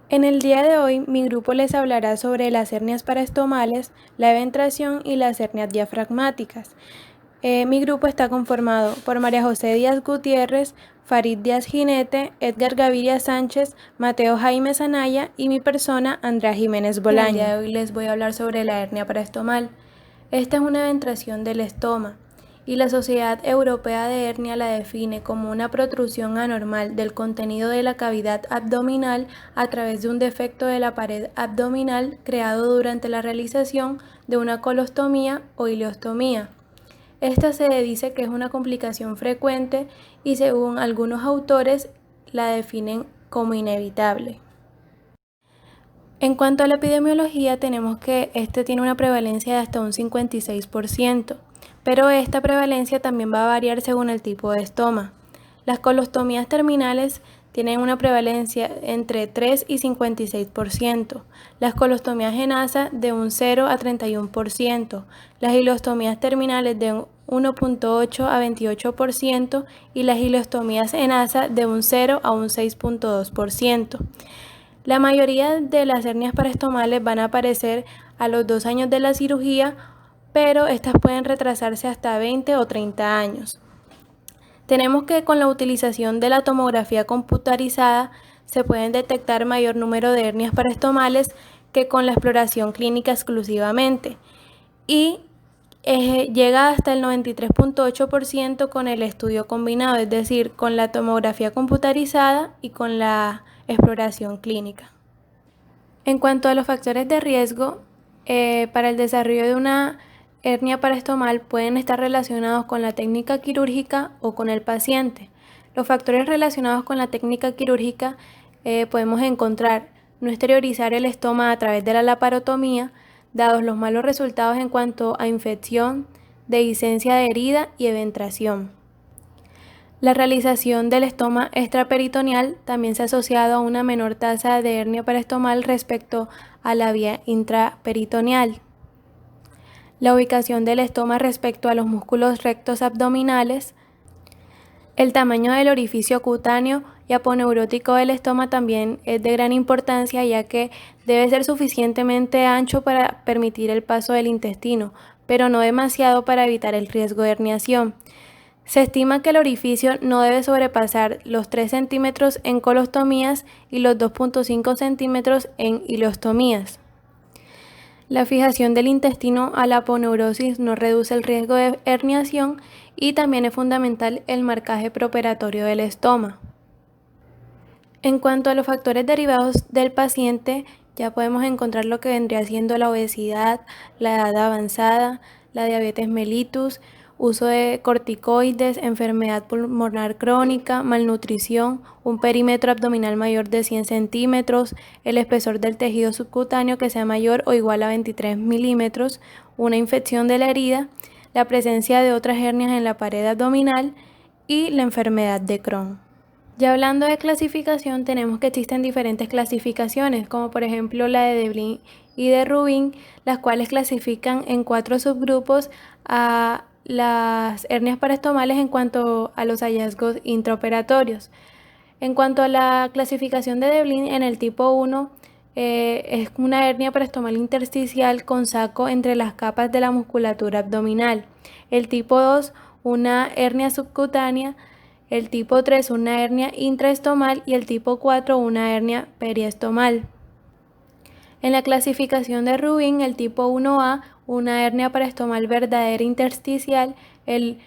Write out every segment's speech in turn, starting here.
En el día de hoy, mi grupo les hablará sobre las hernias paraestomales, la eventración y las hernias diafragmáticas. Mi grupo está conformado por María José Díaz Gutiérrez, Farid Díaz Jinete, Edgar Gaviria Sánchez, Mateo Jaime Zanaya y mi persona, Andrea Jiménez Bolaño. En el día de hoy les voy a hablar sobre la hernia paraestomal. Esta es una eventración del estoma y la Sociedad Europea de Hernia la define como una protrusión anormal del contenido de la cavidad abdominal a través de un defecto de la pared abdominal creado durante la realización de una colostomía o ileostomía. Esta se dice que es una complicación frecuente y según algunos autores la definen como inevitable. En cuanto a la epidemiología, tenemos que este tiene una prevalencia de hasta un 56%, pero esta prevalencia también va a variar según el tipo de estoma. Las colostomías terminales tienen una prevalencia entre 3 y 56%, las colostomías en asa de un 0 a 31%, las ileostomías terminales de un 1.8 a 28% y las ileostomías en asa de un 0 a un 6.2%. La mayoría de las hernias paraestomales van a aparecer a los 2 años de la cirugía, pero estas pueden retrasarse hasta 20 o 30 años. Tenemos que con la utilización de la tomografía computarizada se pueden detectar mayor número de hernias paraestomales que con la exploración clínica exclusivamente y llega hasta el 93.8% con el estudio combinado, es decir, con la tomografía computarizada y con la exploración clínica. En cuanto a los factores de riesgo, para el desarrollo de una hernia paraestomal pueden estar relacionados con la técnica quirúrgica o con el paciente. Los factores relacionados con la técnica quirúrgica podemos encontrar no exteriorizar el estoma a través de la laparotomía, dados los malos resultados en cuanto a infección, dehiscencia de herida y eventración. La realización del estoma extraperitoneal también se ha asociado a una menor tasa de hernia paraestomal respecto a la vía intraperitoneal. La ubicación del estoma respecto a los músculos rectos abdominales. El tamaño del orificio cutáneo y aponeurótico del estoma también es de gran importancia, ya que debe ser suficientemente ancho para permitir el paso del intestino, pero no demasiado para evitar el riesgo de herniación. Se estima que el orificio no debe sobrepasar los 3 centímetros en colostomías y los 2.5 centímetros en ileostomías. La fijación del intestino a la aponeurosis no reduce el riesgo de herniación y también es fundamental el marcaje preoperatorio del estoma. En cuanto a los factores derivados del paciente, ya podemos encontrar lo que vendría siendo la obesidad, la edad avanzada, la diabetes mellitus, uso de corticoides, enfermedad pulmonar crónica, malnutrición, un perímetro abdominal mayor de 100 centímetros, el espesor del tejido subcutáneo que sea mayor o igual a 23 milímetros, una infección de la herida, la presencia de otras hernias en la pared abdominal y la enfermedad de Crohn. Ya hablando de clasificación, tenemos que existen diferentes clasificaciones, como por ejemplo la de Deblin y de Rubin, las cuales clasifican en 4 subgrupos a las hernias paraestomales en cuanto a los hallazgos intraoperatorios. En cuanto a la clasificación de Deblin, en el tipo 1 es una hernia paraestomal intersticial con saco entre las capas de la musculatura abdominal. El tipo 2, una hernia subcutánea. El tipo 3, una hernia intraestomal y el tipo 4, una hernia periestomal. En la clasificación de Rubin, el tipo 1A, una hernia paraestomal verdadera intersticial, el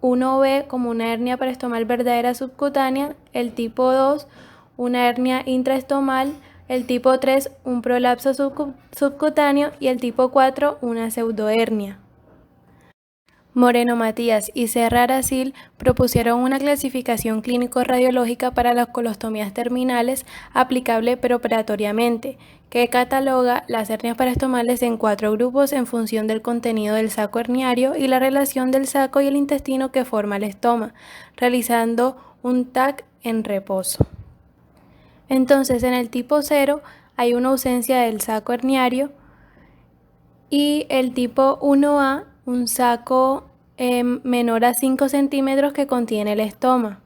1B como una hernia paraestomal verdadera subcutánea, el tipo 2, una hernia intraestomal, el tipo 3, un prolapso subcutáneo y el tipo 4, una pseudohernia. Moreno Matías y Serra Aracil propusieron una clasificación clínico-radiológica para las colostomías terminales aplicable preoperatoriamente, que cataloga las hernias paraestomales en 4 grupos en función del contenido del saco herniario y la relación del saco y el intestino que forma el estoma, realizando un TAC en reposo. Entonces, en el tipo 0 hay una ausencia del saco herniario y el tipo 1A, un saco menor a 5 centímetros que contiene el estoma.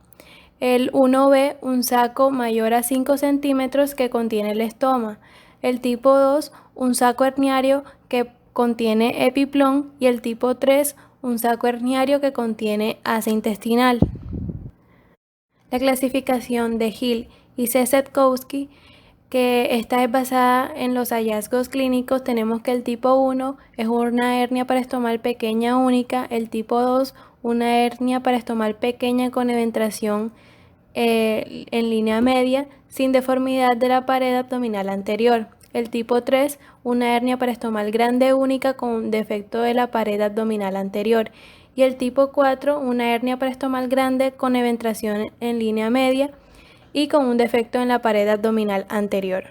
El 1B, un saco mayor a 5 centímetros que contiene el estoma. El tipo 2, un saco herniario que contiene epiplón. Y el tipo 3, un saco herniario que contiene asa intestinal. La clasificación de Hill y Sesetkowski, que esta es basada en los hallazgos clínicos, tenemos que el tipo 1 es una hernia paraestomal pequeña única, el tipo 2 una hernia paraestomal pequeña con eventración en línea media sin deformidad de la pared abdominal anterior. El tipo 3 una hernia paraestomal grande única con defecto de la pared abdominal anterior. Y el tipo 4 una hernia paraestomal grande con eventración en línea media y con un defecto en la pared abdominal anterior.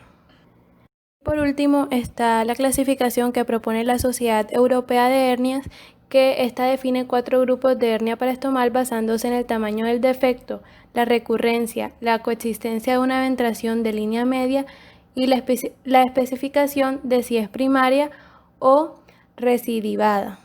Por último está la clasificación que propone la Sociedad Europea de Hernias, que esta define 4 grupos de hernia paraestomal basándose en el tamaño del defecto, la recurrencia, la coexistencia de una eventración de línea media y la especificación de si es primaria o recidivada.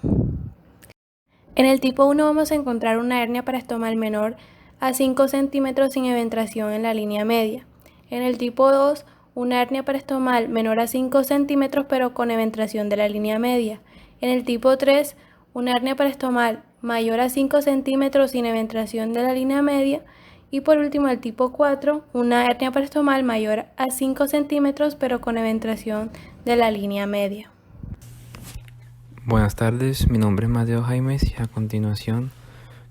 En el tipo 1 vamos a encontrar una hernia paraestomal menor a 5 centímetros sin eventración en la línea media. En el tipo 2, una hernia paraestomal menor a 5 centímetros pero con eventración de la línea media. En el tipo 3, una hernia paraestomal mayor a 5 centímetros sin eventración de la línea media. Y por último, el tipo 4, una hernia paraestomal mayor a 5 centímetros pero con eventración de la línea media. Buenas tardes, mi nombre es Mateo Jaimes y a continuación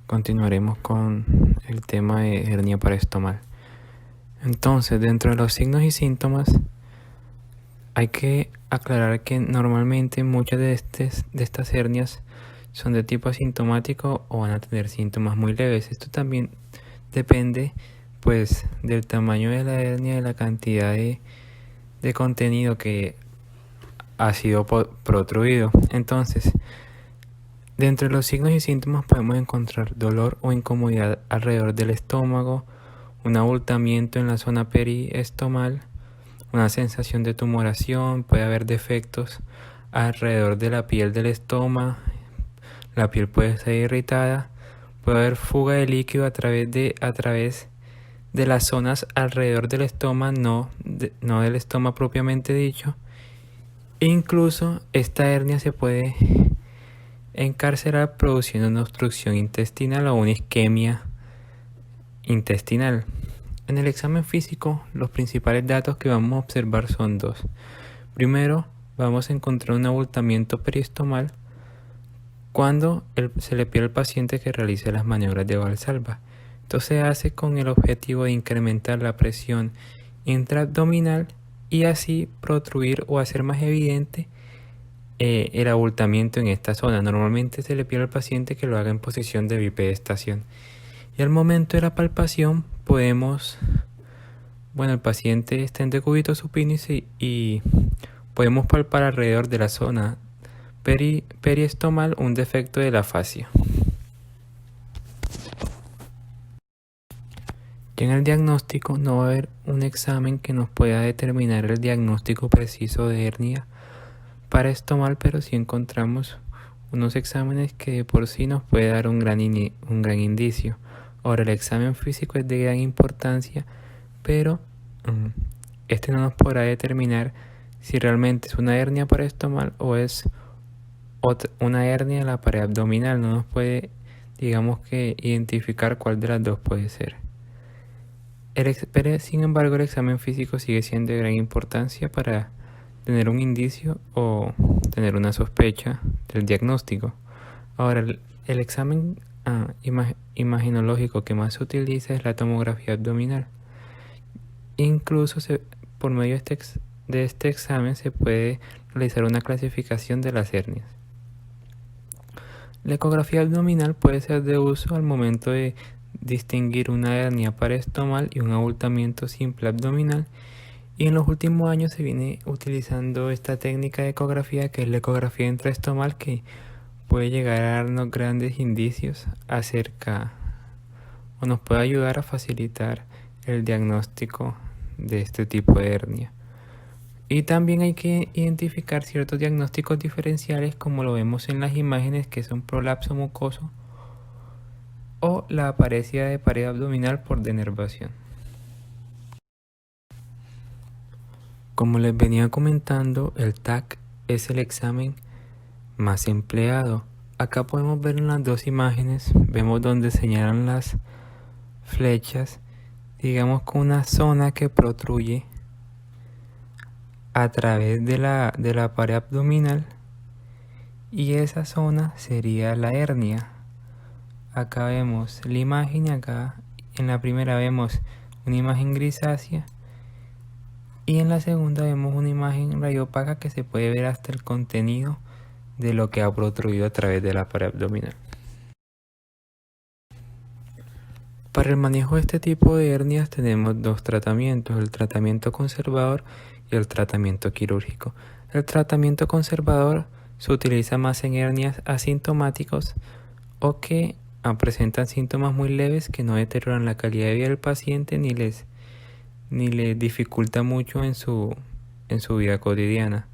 continuaremos con el tema de hernia paraestomal. Entonces, dentro de los signos y síntomas, hay que aclarar que normalmente muchas de estas hernias son de tipo asintomático o van a tener síntomas muy leves. Esto también depende pues del tamaño de la hernia y de la cantidad de contenido que ha sido protruido. Entonces, dentro de los signos y síntomas podemos encontrar dolor o incomodidad alrededor del estómago, un abultamiento en la zona periestomal, una sensación de tumoración, puede haber defectos alrededor de la piel del estómago, la piel puede estar irritada, puede haber fuga de líquido a través de las zonas alrededor del estómago, no del estómago propiamente dicho. Incluso esta hernia se puede encarcelar produciendo una obstrucción intestinal o una isquemia intestinal. En el examen físico, los principales datos que vamos a observar son dos. Primero, vamos a encontrar un abultamiento periestomal cuando se le pide al paciente que realice las maniobras de Valsalva. Esto se hace con el objetivo de incrementar la presión intraabdominal y así protruir o hacer más evidente el abultamiento en esta zona. Normalmente se le pide al paciente que lo haga en posición de bipedestación. Y al momento de la palpación el paciente está en decúbito supino y podemos palpar alrededor de la zona periestomal un defecto de la fascia. Y en el diagnóstico no va a haber un examen que nos pueda determinar el diagnóstico preciso de hernia paraestomal, pero sí encontramos unos exámenes que de por sí nos puede dar un gran indicio. Ahora, el examen físico es de gran importancia, pero este no nos podrá determinar si realmente es una hernia paraestomal o es una hernia en la pared abdominal. No nos puede, identificar cuál de las dos puede ser. Sin embargo, el examen físico sigue siendo de gran importancia para tener un indicio o tener una sospecha del diagnóstico. Ahora, el examen imaginológico que más se utiliza es la tomografía abdominal. Incluso por medio de este examen se puede realizar una clasificación de las hernias. La ecografía abdominal puede ser de uso al momento de distinguir una hernia paraestomal y un abultamiento simple abdominal, y en los últimos años se viene utilizando esta técnica de ecografía, que es la ecografía intraestomal, que puede llegar a darnos grandes indicios acerca o nos puede ayudar a facilitar el diagnóstico de este tipo de hernia. Y también hay que identificar ciertos diagnósticos diferenciales, como lo vemos en las imágenes, que son prolapso mucoso o la apariencia de pared abdominal por denervación. Como les venía comentando, el TAC es el examen más empleado. Acá podemos ver en las dos imágenes, vemos donde señalan las flechas, digamos con una zona que protruye a través de la pared abdominal, y esa zona sería la hernia. Acá vemos la imagen, acá en la primera vemos una imagen grisácea y en la segunda vemos una imagen radiopaca que se puede ver hasta el contenido de lo que ha protruido a través de la pared abdominal. Para el manejo de este tipo de hernias tenemos dos tratamientos, el tratamiento conservador y el tratamiento quirúrgico. El tratamiento conservador se utiliza más en hernias asintomáticos o que presentan síntomas muy leves que no deterioran la calidad de vida del paciente ni les dificulta mucho en su vida cotidiana.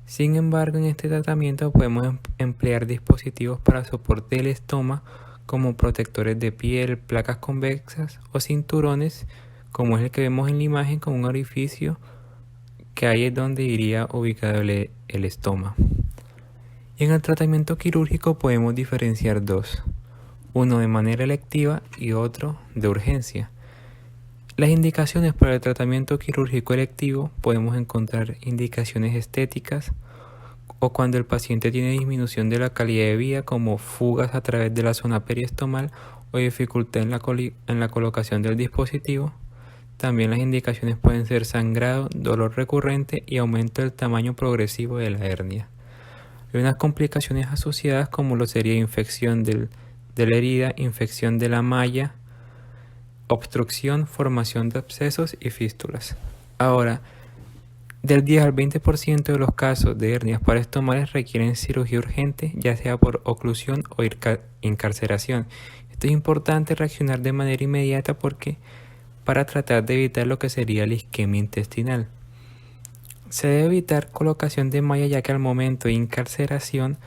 Sin embargo, en este tratamiento podemos emplear dispositivos para soporte del estómago como protectores de piel, placas convexas o cinturones, como es el que vemos en la imagen, con un orificio que ahí es donde iría ubicado el estómago. Y en el tratamiento quirúrgico podemos diferenciar dos, uno de manera electiva y otro de urgencia. Las indicaciones para el tratamiento quirúrgico electivo podemos encontrar indicaciones estéticas o cuando el paciente tiene disminución de la calidad de vida, como fugas a través de la zona periestomal o dificultad en la colocación del dispositivo. También las indicaciones pueden ser sangrado, dolor recurrente y aumento del tamaño progresivo de la hernia. Hay unas complicaciones asociadas como lo sería infección de la herida, infección de la malla, obstrucción, formación de abscesos y fístulas. Ahora, del 10 al 20% de los casos de hernias paraestomales requieren cirugía urgente, ya sea por oclusión o incarceración. Esto es importante reaccionar de manera inmediata para tratar de evitar lo que sería la isquemia intestinal. Se debe evitar colocación de malla, ya que al momento de incarceración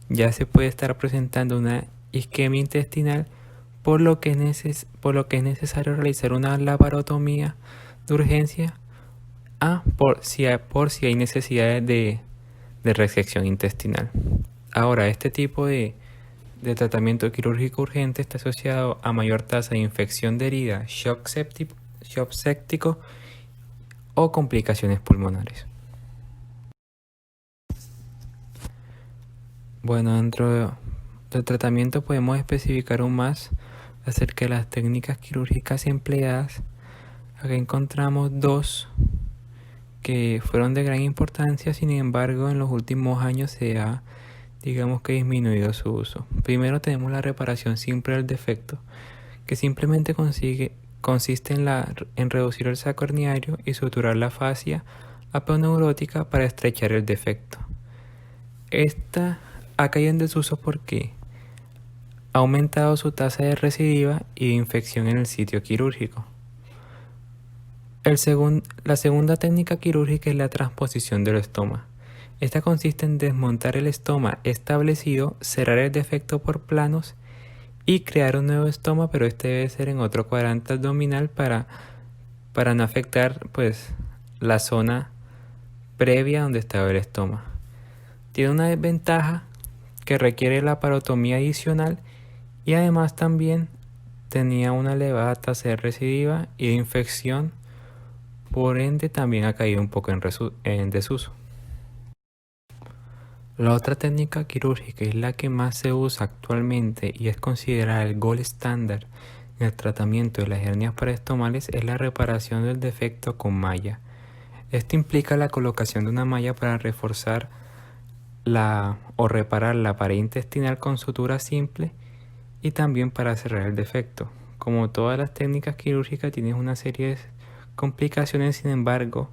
ya se puede estar presentando una isquemia intestinal, por lo que es necesario realizar una laparotomía de urgencia por si hay necesidad de resección intestinal. Ahora, este tipo de tratamiento quirúrgico urgente está asociado a mayor tasa de infección de herida, shock séptico o complicaciones pulmonares. Bueno, dentro del tratamiento podemos especificar aún más acerca de las técnicas quirúrgicas empleadas. Acá encontramos dos que fueron de gran importancia, sin embargo en los últimos años se ha, digamos que, disminuido su uso. Primero tenemos la reparación simple del defecto, que simplemente consiste en reducir el saco herniario y suturar la fascia aponeurótica para estrechar el defecto. Esta ha caído en desuso porque ha aumentado su tasa de recidiva y de infección en el sitio quirúrgico. La segunda técnica quirúrgica es la transposición del estoma. Esta consiste en desmontar el estoma establecido, cerrar el defecto por planos y crear un nuevo estoma, pero este debe ser en otro cuadrante abdominal para no afectar la zona previa donde estaba el estoma. Tiene una desventaja que requiere la laparotomía adicional y además también tenía una elevada tasa de recidiva y de infección. Por ende, también ha caído un poco en desuso. La otra técnica quirúrgica es la que más se usa actualmente y es considerada el gold standard en el tratamiento de las hernias paraestomales, es la reparación del defecto con malla. Esto implica la colocación de una malla para reforzar o reparar la pared intestinal con sutura simple y también para cerrar el defecto. Como todas las técnicas quirúrgicas, tienen una serie de complicaciones, sin embargo,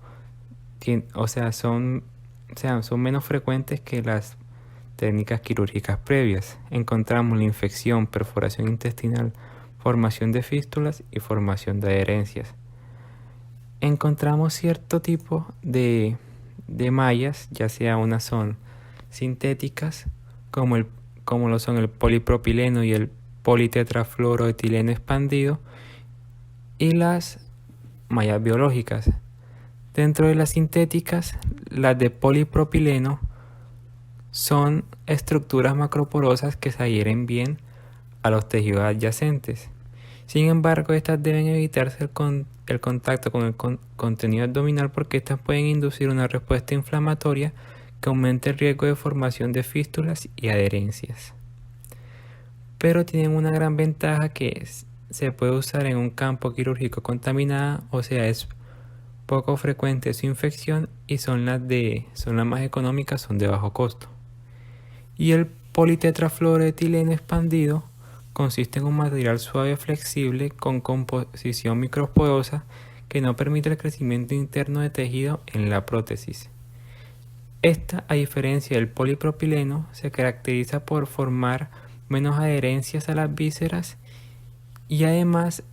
son menos frecuentes que las técnicas quirúrgicas previas. Encontramos la infección, perforación intestinal, formación de fístulas y formación de adherencias. Encontramos cierto tipo de mallas, ya sea unas son sintéticas, como lo son el polipropileno y el politetrafluoroetileno expandido y las mallas biológicas. Dentro de las sintéticas, las de polipropileno son estructuras macroporosas que se adhieren bien a los tejidos adyacentes. Sin embargo, estas deben evitarse el contacto con el contenido abdominal porque estas pueden inducir una respuesta inflamatoria que aumente el riesgo de formación de fístulas y adherencias. Pero tienen una gran ventaja que se puede usar en un campo quirúrgico contaminado, o sea, es poco frecuente su infección y son las más económicas, son de bajo costo. Y el politetrafluoroetileno expandido consiste en un material suave flexible con composición microporosa que no permite el crecimiento interno de tejido en la prótesis. Esta, a diferencia del polipropileno, se caracteriza por formar menos adherencias a las vísceras y además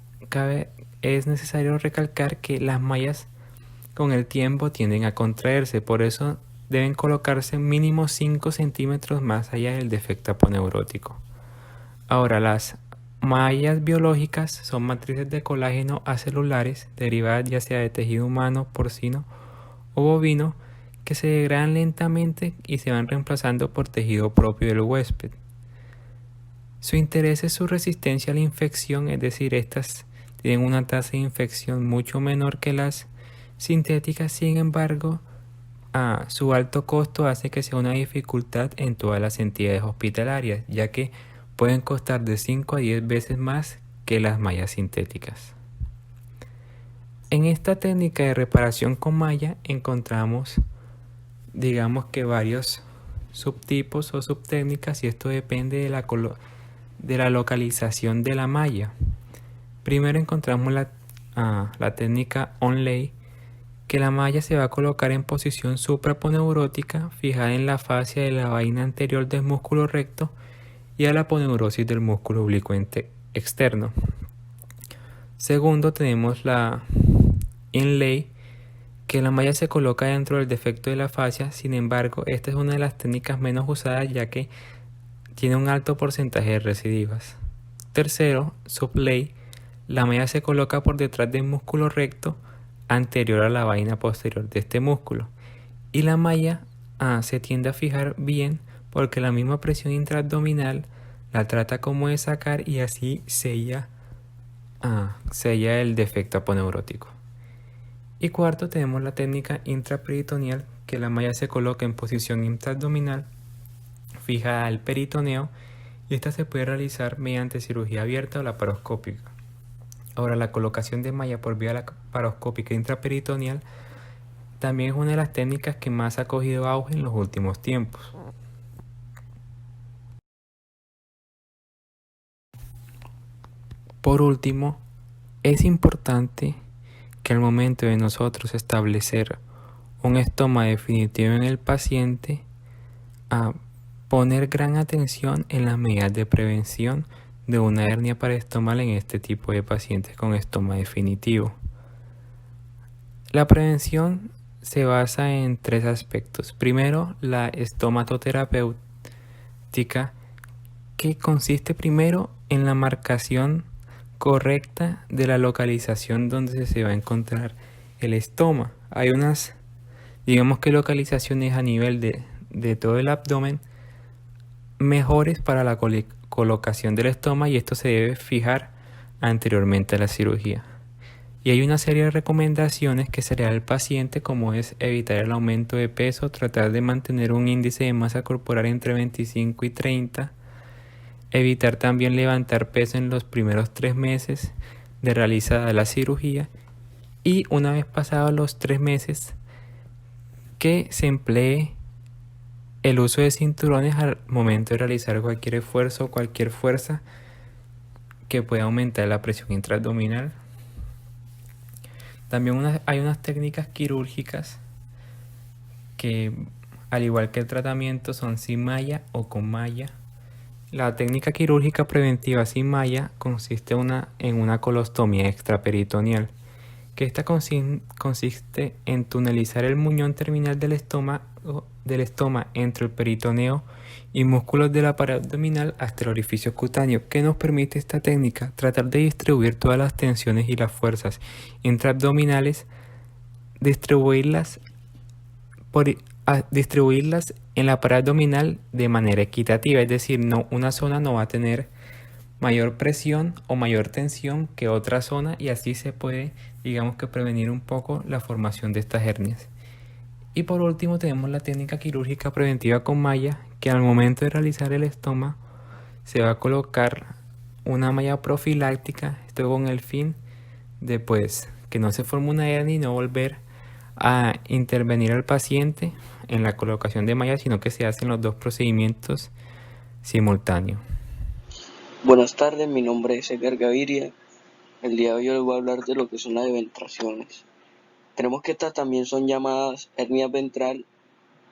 es necesario recalcar que las mallas con el tiempo tienden a contraerse, por eso deben colocarse mínimo 5 centímetros más allá del defecto aponeurótico. Ahora, las mallas biológicas son matrices de colágeno acelulares derivadas ya sea de tejido humano, porcino o bovino que se degradan lentamente y se van reemplazando por tejido propio del huésped. Su interés es su resistencia a la infección, es decir, estas tienen una tasa de infección mucho menor que las sintéticas. Sin embargo, su alto costo hace que sea una dificultad en todas las entidades hospitalarias, ya que pueden costar de 5 a 10 veces más que las mallas sintéticas. En esta técnica de reparación con malla encontramos, digamos que varios subtipos o subtécnicas, y esto depende de la localización de la malla. Primero encontramos la técnica onlay, que la malla se va a colocar en posición supraponeurótica fijada en la fascia de la vaina anterior del músculo recto y a la aponeurosis del músculo oblicuo externo. Segundo, tenemos la inlay, que la malla se coloca dentro del defecto de la fascia. Sin embargo, esta es una de las técnicas menos usadas ya que tiene un alto porcentaje de recidivas. Tercero, sublay, la malla se coloca por detrás del músculo recto anterior a la vaina posterior de este músculo y la malla se tiende a fijar bien porque la misma presión intraabdominal la trata como de sacar y así sella el defecto aponeurótico. Y cuarto, tenemos la técnica intraperitoneal, que la malla se coloca en posición intraabdominal fijada al peritoneo y esta se puede realizar mediante cirugía abierta o laparoscópica. Ahora, la colocación de malla por vía laparoscópica intraperitoneal también es una de las técnicas que más ha cogido auge en los últimos tiempos. Por último, es importante que al momento de nosotros establecer un estoma definitivo en el paciente, poner gran atención en las medidas de prevención de una hernia parestomal en este tipo de pacientes con estoma definitivo. La prevención se basa en 3 aspectos. Primero, la estomatoterapéutica, que consiste primero en la marcación correcta de la localización donde se va a encontrar el estoma. Hay unas, digamos que localizaciones a nivel de todo el abdomen mejores para la colocación del estoma y esto se debe fijar anteriormente a la cirugía. Y hay una serie de recomendaciones que se le da al paciente, como es evitar el aumento de peso, tratar de mantener un índice de masa corporal entre 25 y 30, evitar también levantar peso en los primeros 3 meses de realizada la cirugía y una vez pasados los 3 meses que se emplee el uso de cinturones al momento de realizar cualquier esfuerzo o cualquier fuerza que pueda aumentar la presión intraabdominal. También hay unas técnicas quirúrgicas que, al igual que el tratamiento, son sin malla o con malla. La técnica quirúrgica preventiva sin malla consiste en una colostomía extraperitoneal, que esta consiste en tunelizar el muñón terminal del estómago entre el peritoneo y músculos de la pared abdominal hasta el orificio cutáneo. ¿Qué nos permite esta técnica? Tratar de distribuir todas las tensiones y las fuerzas intraabdominales, distribuirlas en la pared abdominal de manera equitativa, es decir, una zona no va a tener mayor presión o mayor tensión que otra zona, y así se puede, digamos que, prevenir un poco la formación de estas hernias. Y por último tenemos la técnica quirúrgica preventiva con malla, que al momento de realizar el estómago se va a colocar una malla profiláctica, esto con el fin de que no se forme una hernia y no volver a intervenir al paciente en la colocación de malla, sino que se hacen los dos procedimientos simultáneos. Buenas tardes, mi nombre es Edgar Gaviria. El día de hoy les voy a hablar de lo que son las eventraciones. Tenemos que estas también son llamadas hernias ventral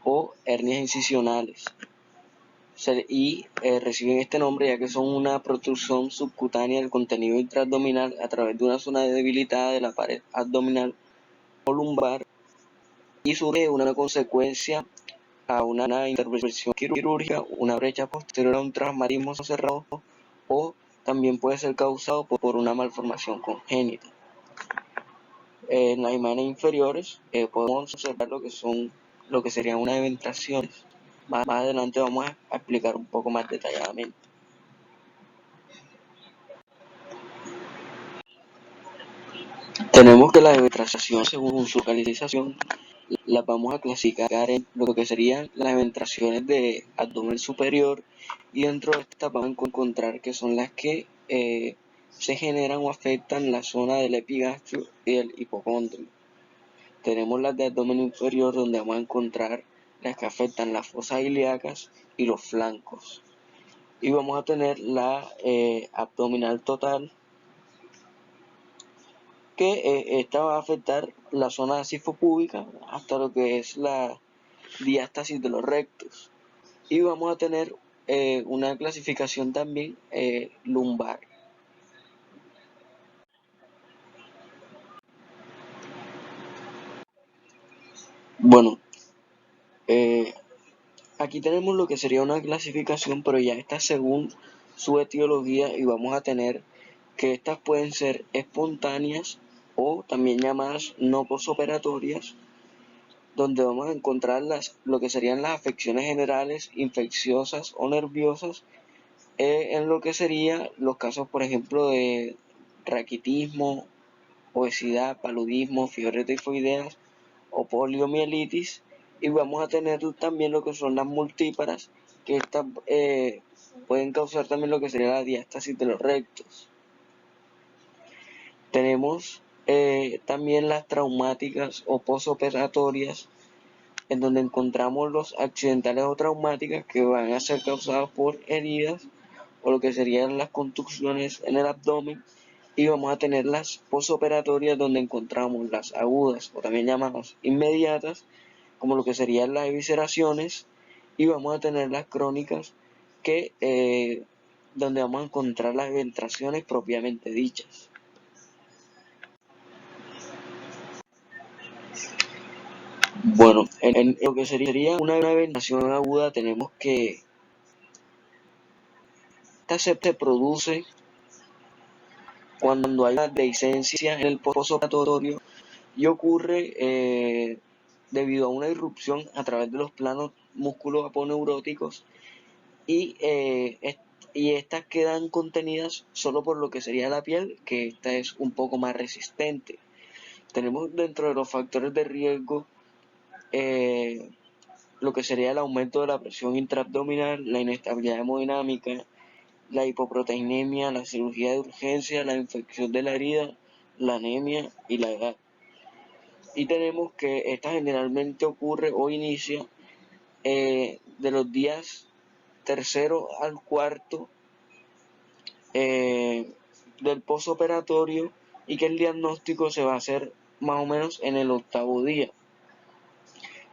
o hernias incisionales y reciben este nombre ya que son una protrusión subcutánea del contenido intraabdominal a través de una zona debilitada de la pared abdominal o lumbar, y surge una consecuencia a una intervención quirúrgica, una brecha posterior a un traumatismo cerrado, o también puede ser causado por una malformación congénita. En las imágenes inferiores podemos observar lo que serían unas eventraciones. Más adelante vamos a explicar un poco más detalladamente. Tenemos que las eventraciones, según su localización, las vamos a clasificar en lo que serían las eventraciones de abdomen superior, y dentro de estas vamos a encontrar que son las que se generan o afectan la zona del epigastrio y el hipocondrio. Tenemos las de abdomen inferior, donde vamos a encontrar las que afectan las fosas ilíacas y los flancos. Y vamos a tener la abdominal total, que esta va a afectar la zona sifopúbica hasta lo que es la diástasis de los rectos. Y vamos a tener una clasificación también lumbar. Bueno, aquí tenemos lo que sería una clasificación, pero ya está según su etiología, y vamos a tener que estas pueden ser espontáneas o también llamadas no posoperatorias, donde vamos a encontrar lo que serían las afecciones generales, infecciosas o nerviosas, en lo que serían los casos, por ejemplo, de raquitismo, obesidad, paludismo, fiebre tifoideas o poliomielitis. Y vamos a tener también lo que son las multíparas, que estas pueden causar también lo que sería la diástasis de los rectos. Tenemos también las traumáticas o posoperatorias, en donde encontramos los accidentales o traumáticas, que van a ser causadas por heridas o lo que serían las contusiones en el abdomen. Y vamos a tener las posoperatorias, donde encontramos las agudas o también llamadas inmediatas, como lo que serían las evisceraciones. Y vamos a tener las crónicas, que donde vamos a encontrar las eventraciones propiamente dichas. Bueno, en lo que sería una eventración aguda, tenemos que esta se produce cuando hay una dehiscencia en el postoperatorio, y ocurre debido a una irrupción a través de los planos músculo-aponeuróticos, y estas quedan contenidas solo por lo que sería la piel, que esta es un poco más resistente. Tenemos dentro de los factores de riesgo lo que sería el aumento de la presión intraabdominal, la inestabilidad hemodinámica, la hipoproteinemia, la cirugía de urgencia, la infección de la herida, la anemia y la edad. Y tenemos que esta generalmente ocurre o inicia de los días tercero al cuarto del postoperatorio, y que el diagnóstico se va a hacer más o menos en el octavo día,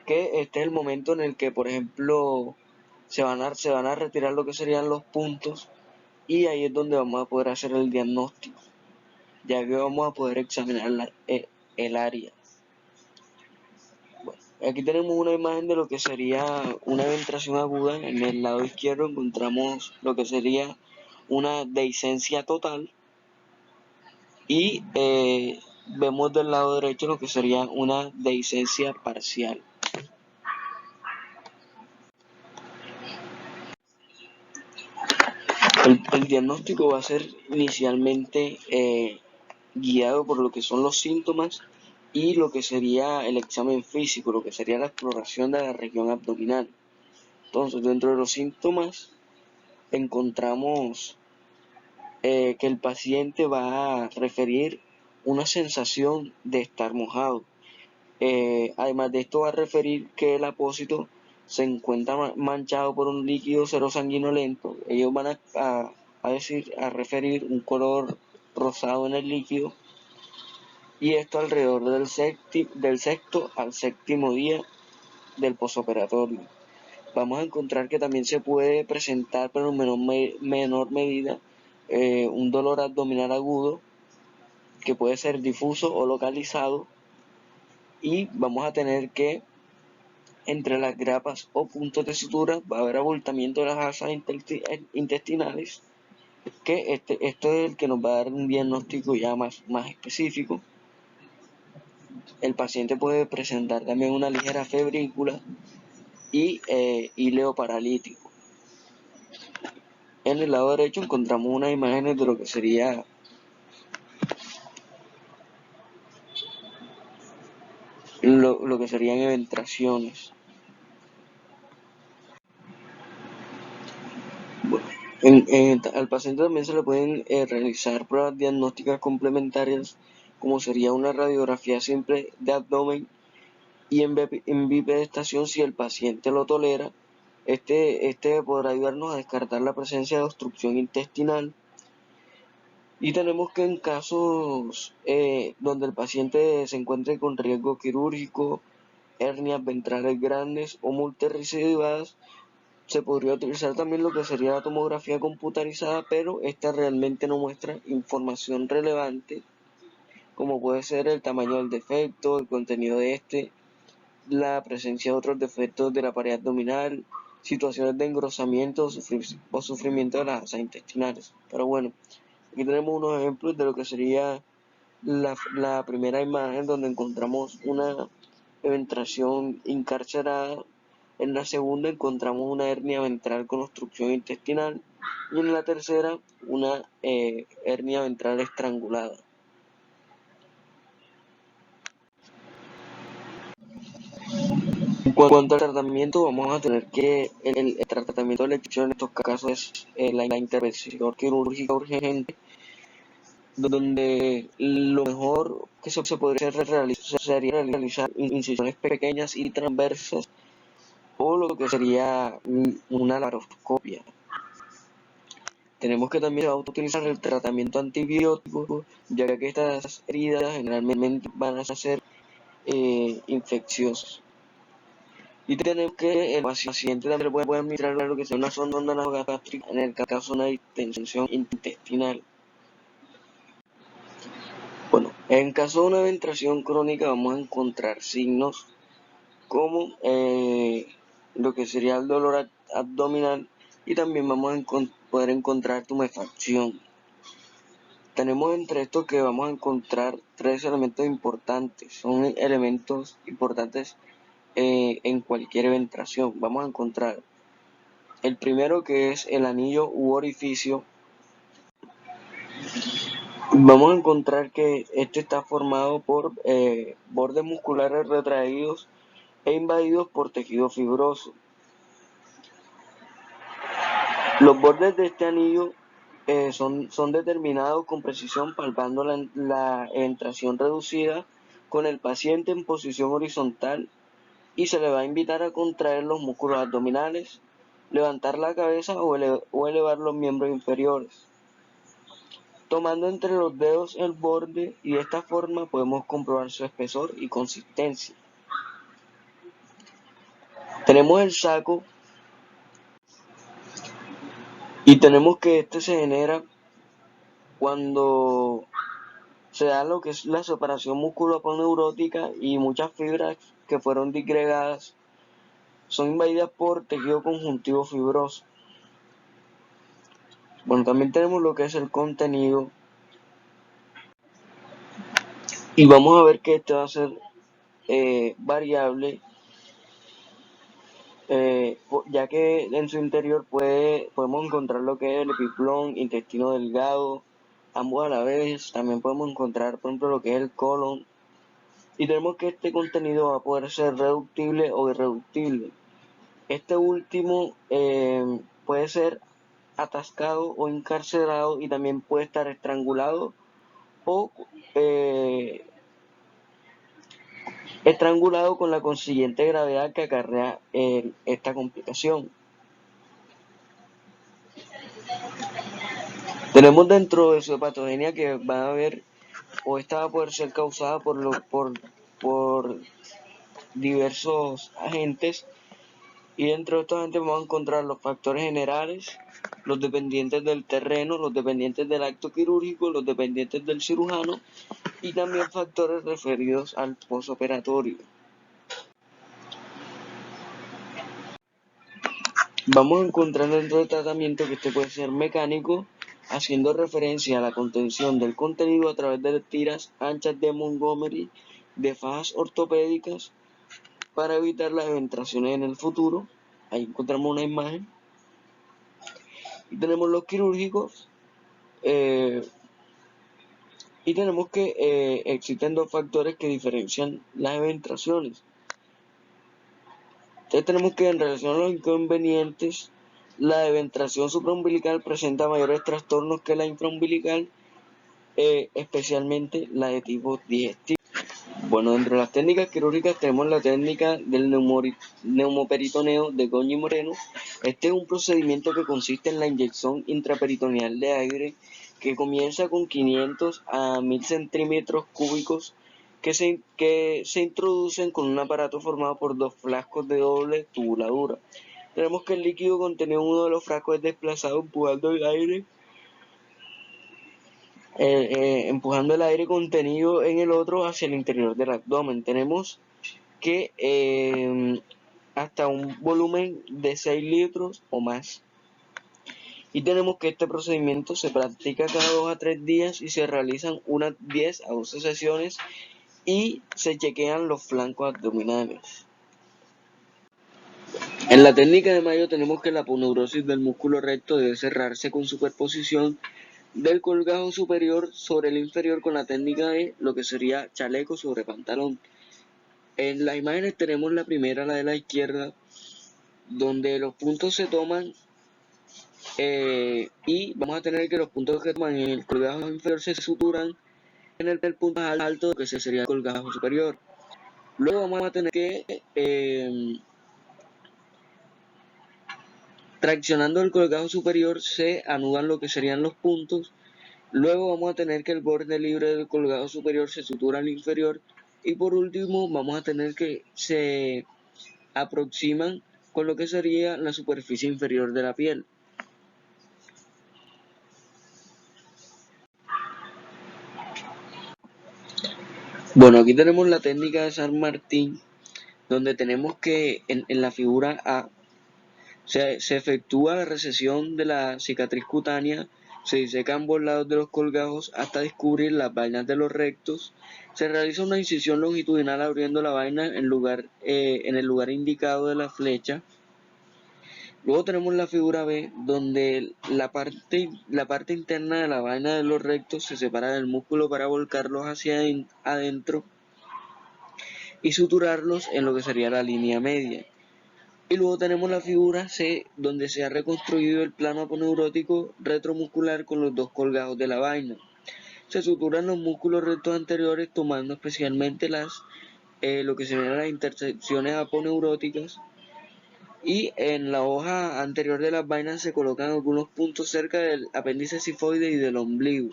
que este es el momento en el que, por ejemplo, se van a retirar lo que serían los puntos, y ahí es donde vamos a poder hacer el diagnóstico, ya que vamos a poder examinar el área. Bueno, aquí tenemos una imagen de lo que sería una eventración aguda. En el lado izquierdo encontramos lo que sería una dehiscencia total y vemos del lado derecho lo que sería una dehiscencia parcial. El diagnóstico va a ser inicialmente guiado por lo que son los síntomas y lo que sería el examen físico, lo que sería la exploración de la región abdominal. Entonces, dentro de los síntomas encontramos que el paciente va a referir una sensación de estar mojado. Además de esto va a referir que el apósito se encuentra manchado por un líquido serosanguinolento. Ellos van a referir un color rosado en el líquido, y esto alrededor del sexto al séptimo día del posoperatorio. Vamos a encontrar que también se puede presentar, pero en menor medida, un dolor abdominal agudo que puede ser difuso o localizado, y vamos a tener que entre las grapas o puntos de sutura va a haber abultamiento de las asas intestinales, que esto es el que nos va a dar un diagnóstico ya más específico. El paciente puede presentar también una ligera febrícula y íleo paralítico. En el lado derecho encontramos unas imágenes de lo que serían eventraciones. Bueno, al paciente también se le pueden realizar pruebas diagnósticas complementarias, como sería una radiografía simple de abdomen y en bipedestación si el paciente lo tolera. Este podrá ayudarnos a descartar la presencia de obstrucción intestinal. Y tenemos que en casos donde el paciente se encuentre con riesgo quirúrgico, hernias ventrales grandes o multirrecidivadas, se podría utilizar también lo que sería la tomografía computarizada, pero esta realmente no muestra información relevante, como puede ser el tamaño del defecto, el contenido de este, la presencia de otros defectos de la pared abdominal, situaciones de engrosamiento o sufrimiento de las asas intestinales. Pero bueno, aquí tenemos unos ejemplos de lo que sería la primera imagen, donde encontramos una eventración incarcerada. En la segunda encontramos una hernia ventral con obstrucción intestinal, y en la tercera una hernia ventral estrangulada. En cuanto al tratamiento, vamos a tener que el tratamiento de elección en estos casos es la intervención quirúrgica urgente, donde lo mejor que se podría realizar sería realizar incisiones pequeñas y transversas, o lo que sería una laparoscopia. Tenemos que también utilizar el tratamiento antibiótico, ya que estas heridas generalmente van a ser infecciosas. Y tenemos que el paciente también puede administrar lo que sea una sonda nasogástrica en el caso de una distensión intestinal. Bueno, en caso de una eventración crónica vamos a encontrar signos como lo que sería el dolor abdominal, y también vamos a poder encontrar tumefacción. Tenemos entre estos que vamos a encontrar tres elementos importantes. Son elementos importantes en cualquier eventración. Vamos a encontrar el primero, que es el anillo u orificio. Vamos a encontrar que este está formado por bordes musculares retraídos e invadidos por tejido fibroso. Los bordes de este anillo son determinados con precisión palpando la eventración reducida con el paciente en posición horizontal, y se le va a invitar a contraer los músculos abdominales, levantar la cabeza o elevar los miembros inferiores, tomando entre los dedos el borde, y de esta forma podemos comprobar su espesor y consistencia. Tenemos el saco, y tenemos que este se genera cuando se da lo que es la separación musculoaponeurótica y muchas fibras que fueron disgregadas son invadidas por tejido conjuntivo fibroso. Bueno, también tenemos lo que es el contenido y vamos a ver que este va a ser variable, ya que en su interior podemos encontrar lo que es el epiplón, intestino delgado, ambos a la vez. También podemos encontrar, por ejemplo, lo que es el colon, y tenemos que este contenido va a poder ser reductible o irreductible. Este último puede ser atascado o encarcelado, y también puede estar estrangulado o con la consiguiente gravedad que acarrea esta complicación. Tenemos dentro de su hepatogenia que va a haber, o esta va a poder ser causada por diversos agentes, y dentro de estos agentes vamos a encontrar los factores generales, los dependientes del terreno, los dependientes del acto quirúrgico, los dependientes del cirujano, y también factores referidos al posoperatorio. Vamos a encontrar dentro del tratamiento que este puede ser mecánico, haciendo referencia a la contención del contenido a través de tiras anchas de Montgomery de fajas ortopédicas para evitar las eventraciones en el futuro. Ahí encontramos una imagen. Y tenemos los quirúrgicos, y tenemos que existen dos factores que diferencian las eventraciones. Entonces tenemos que, en relación a los inconvenientes, la eventración supraumbilical presenta mayores trastornos que la infraumbilical, especialmente la de tipo digestivo. Bueno, dentro de las técnicas quirúrgicas tenemos la técnica del neumoperitoneo de Goñi Moreno. Este es un procedimiento que consiste en la inyección intraperitoneal de aire, que comienza con 500 a 1000 centímetros cúbicos que se introducen con un aparato formado por dos frascos de doble tubuladura. Tenemos que el líquido contenido en uno de los frascos es desplazado empujando el aire contenido en el otro hacia el interior del abdomen. Tenemos que hasta un volumen de 6 litros o más. Y tenemos que este procedimiento se practica cada 2 a 3 días y se realizan unas 10 a 12 sesiones y se chequean los flancos abdominales. En la técnica de Mayo tenemos que la aponeurosis del músculo recto debe cerrarse con superposición del colgajo superior sobre el inferior con la técnica de lo que sería chaleco sobre pantalón. En las imágenes tenemos la primera, la de la izquierda, donde los puntos se toman y vamos a tener que los puntos que toman en el colgajo inferior se suturan en el punto más alto, que sería el colgajo superior. Luego vamos a tener que traccionando el colgajo superior se anudan lo que serían los puntos. Luego vamos a tener que el borde libre del colgajo superior se sutura al inferior, y por último vamos a tener que se aproximan con lo que sería la superficie inferior de la piel. Bueno, aquí tenemos la técnica de San Martín, donde tenemos que en la figura A se efectúa la recesión de la cicatriz cutánea, se disecan ambos lados de los colgajos hasta descubrir las vainas de los rectos, se realiza una incisión longitudinal abriendo la vaina en el lugar indicado de la flecha. Luego tenemos la figura B, donde la parte interna de la vaina de los rectos se separa del músculo para volcarlos hacia adentro y suturarlos en lo que sería la línea media. Y luego tenemos la figura C, donde se ha reconstruido el plano aponeurótico retromuscular con los dos colgajos de la vaina. Se suturan los músculos rectos anteriores, tomando especialmente lo que serían las intersecciones aponeuróticas, y en la hoja anterior de las vainas se colocan algunos puntos cerca del apéndice sifoide y del ombligo.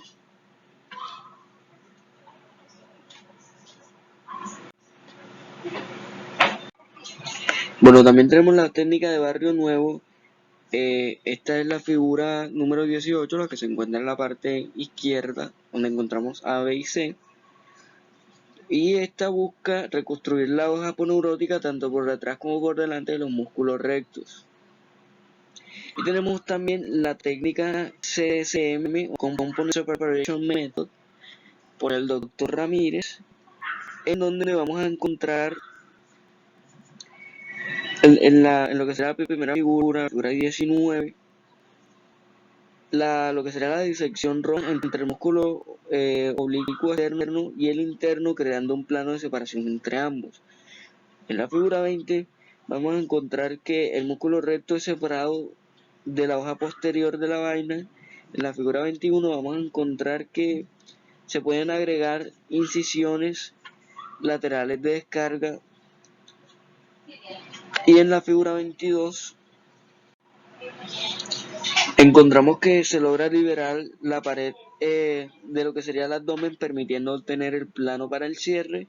Bueno, también tenemos la técnica de Barrio Nuevo. Esta es la figura número 18, la que se encuentra en la parte izquierda, donde encontramos A, B y C. Y esta busca reconstruir la hoja aponeurótica tanto por detrás como por delante de los músculos rectos. Y tenemos también la técnica CCM, o Component Separation Method, por el doctor Ramírez, en donde vamos a encontrar en lo que será la primera figura 19, lo que será la disección ROM entre el músculo oblicuo externo y el interno, creando un plano de separación entre ambos. En la figura 20 vamos a encontrar que el músculo recto es separado de la hoja posterior de la vaina. En la figura 21 vamos a encontrar que se pueden agregar incisiones laterales de descarga. Y en la figura 22 encontramos que se logra liberar la pared de lo que sería el abdomen, permitiendo obtener el plano para el cierre.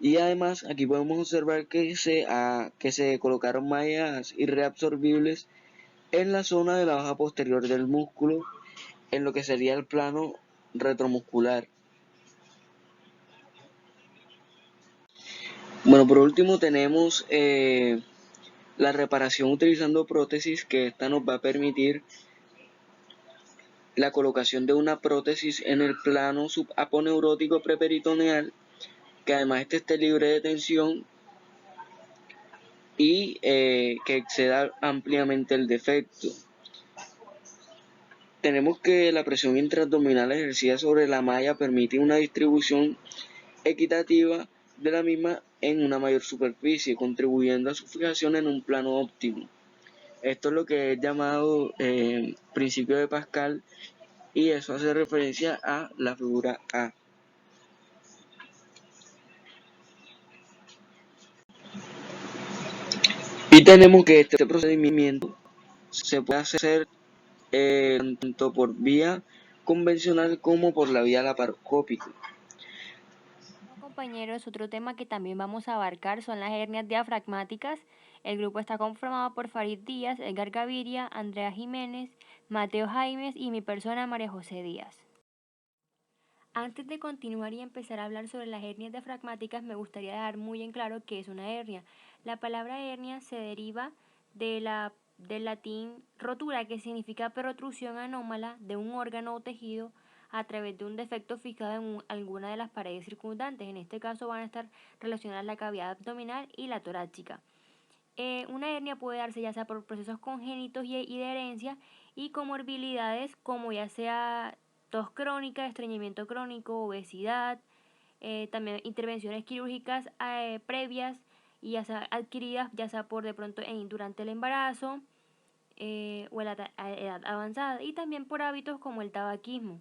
Y además aquí podemos observar que se colocaron mallas irreabsorbibles en la zona de la hoja posterior del músculo, en lo que sería el plano retromuscular. Bueno, por último tenemos la reparación utilizando prótesis, que esta nos va a permitir la colocación de una prótesis en el plano subaponeurótico preperitoneal, que además esté libre de tensión y que exceda ampliamente el defecto. Tenemos que la presión intraabdominal ejercida sobre la malla permite una distribución equitativa de la misma en una mayor superficie, contribuyendo a su fijación en un plano óptimo. Esto es lo que es llamado principio de Pascal, y eso hace referencia a la figura A. Y tenemos que este procedimiento se puede hacer tanto por vía convencional como por la vía laparoscópica. Compañeros, otro tema que también vamos a abarcar son las hernias diafragmáticas. El grupo está conformado por Farid Díaz, Edgar Gaviria, Andrea Jiménez, Mateo Jaimes y mi persona, María José Díaz. Antes de continuar y empezar a hablar sobre las hernias diafragmáticas, me gustaría dejar muy en claro qué es una hernia. La palabra hernia se deriva del latín rotura, que significa protrusión anómala de un órgano o tejido a través de un defecto fijado en alguna de las paredes circundantes. En este caso van a estar relacionadas la cavidad abdominal y la torácica. Una hernia puede darse ya sea por procesos congénitos y de herencia, y comorbilidades como ya sea tos crónica, estreñimiento crónico, obesidad, también intervenciones quirúrgicas previas y ya sea adquiridas ya sea por de pronto durante el embarazo o en la edad avanzada, y también por hábitos como el tabaquismo.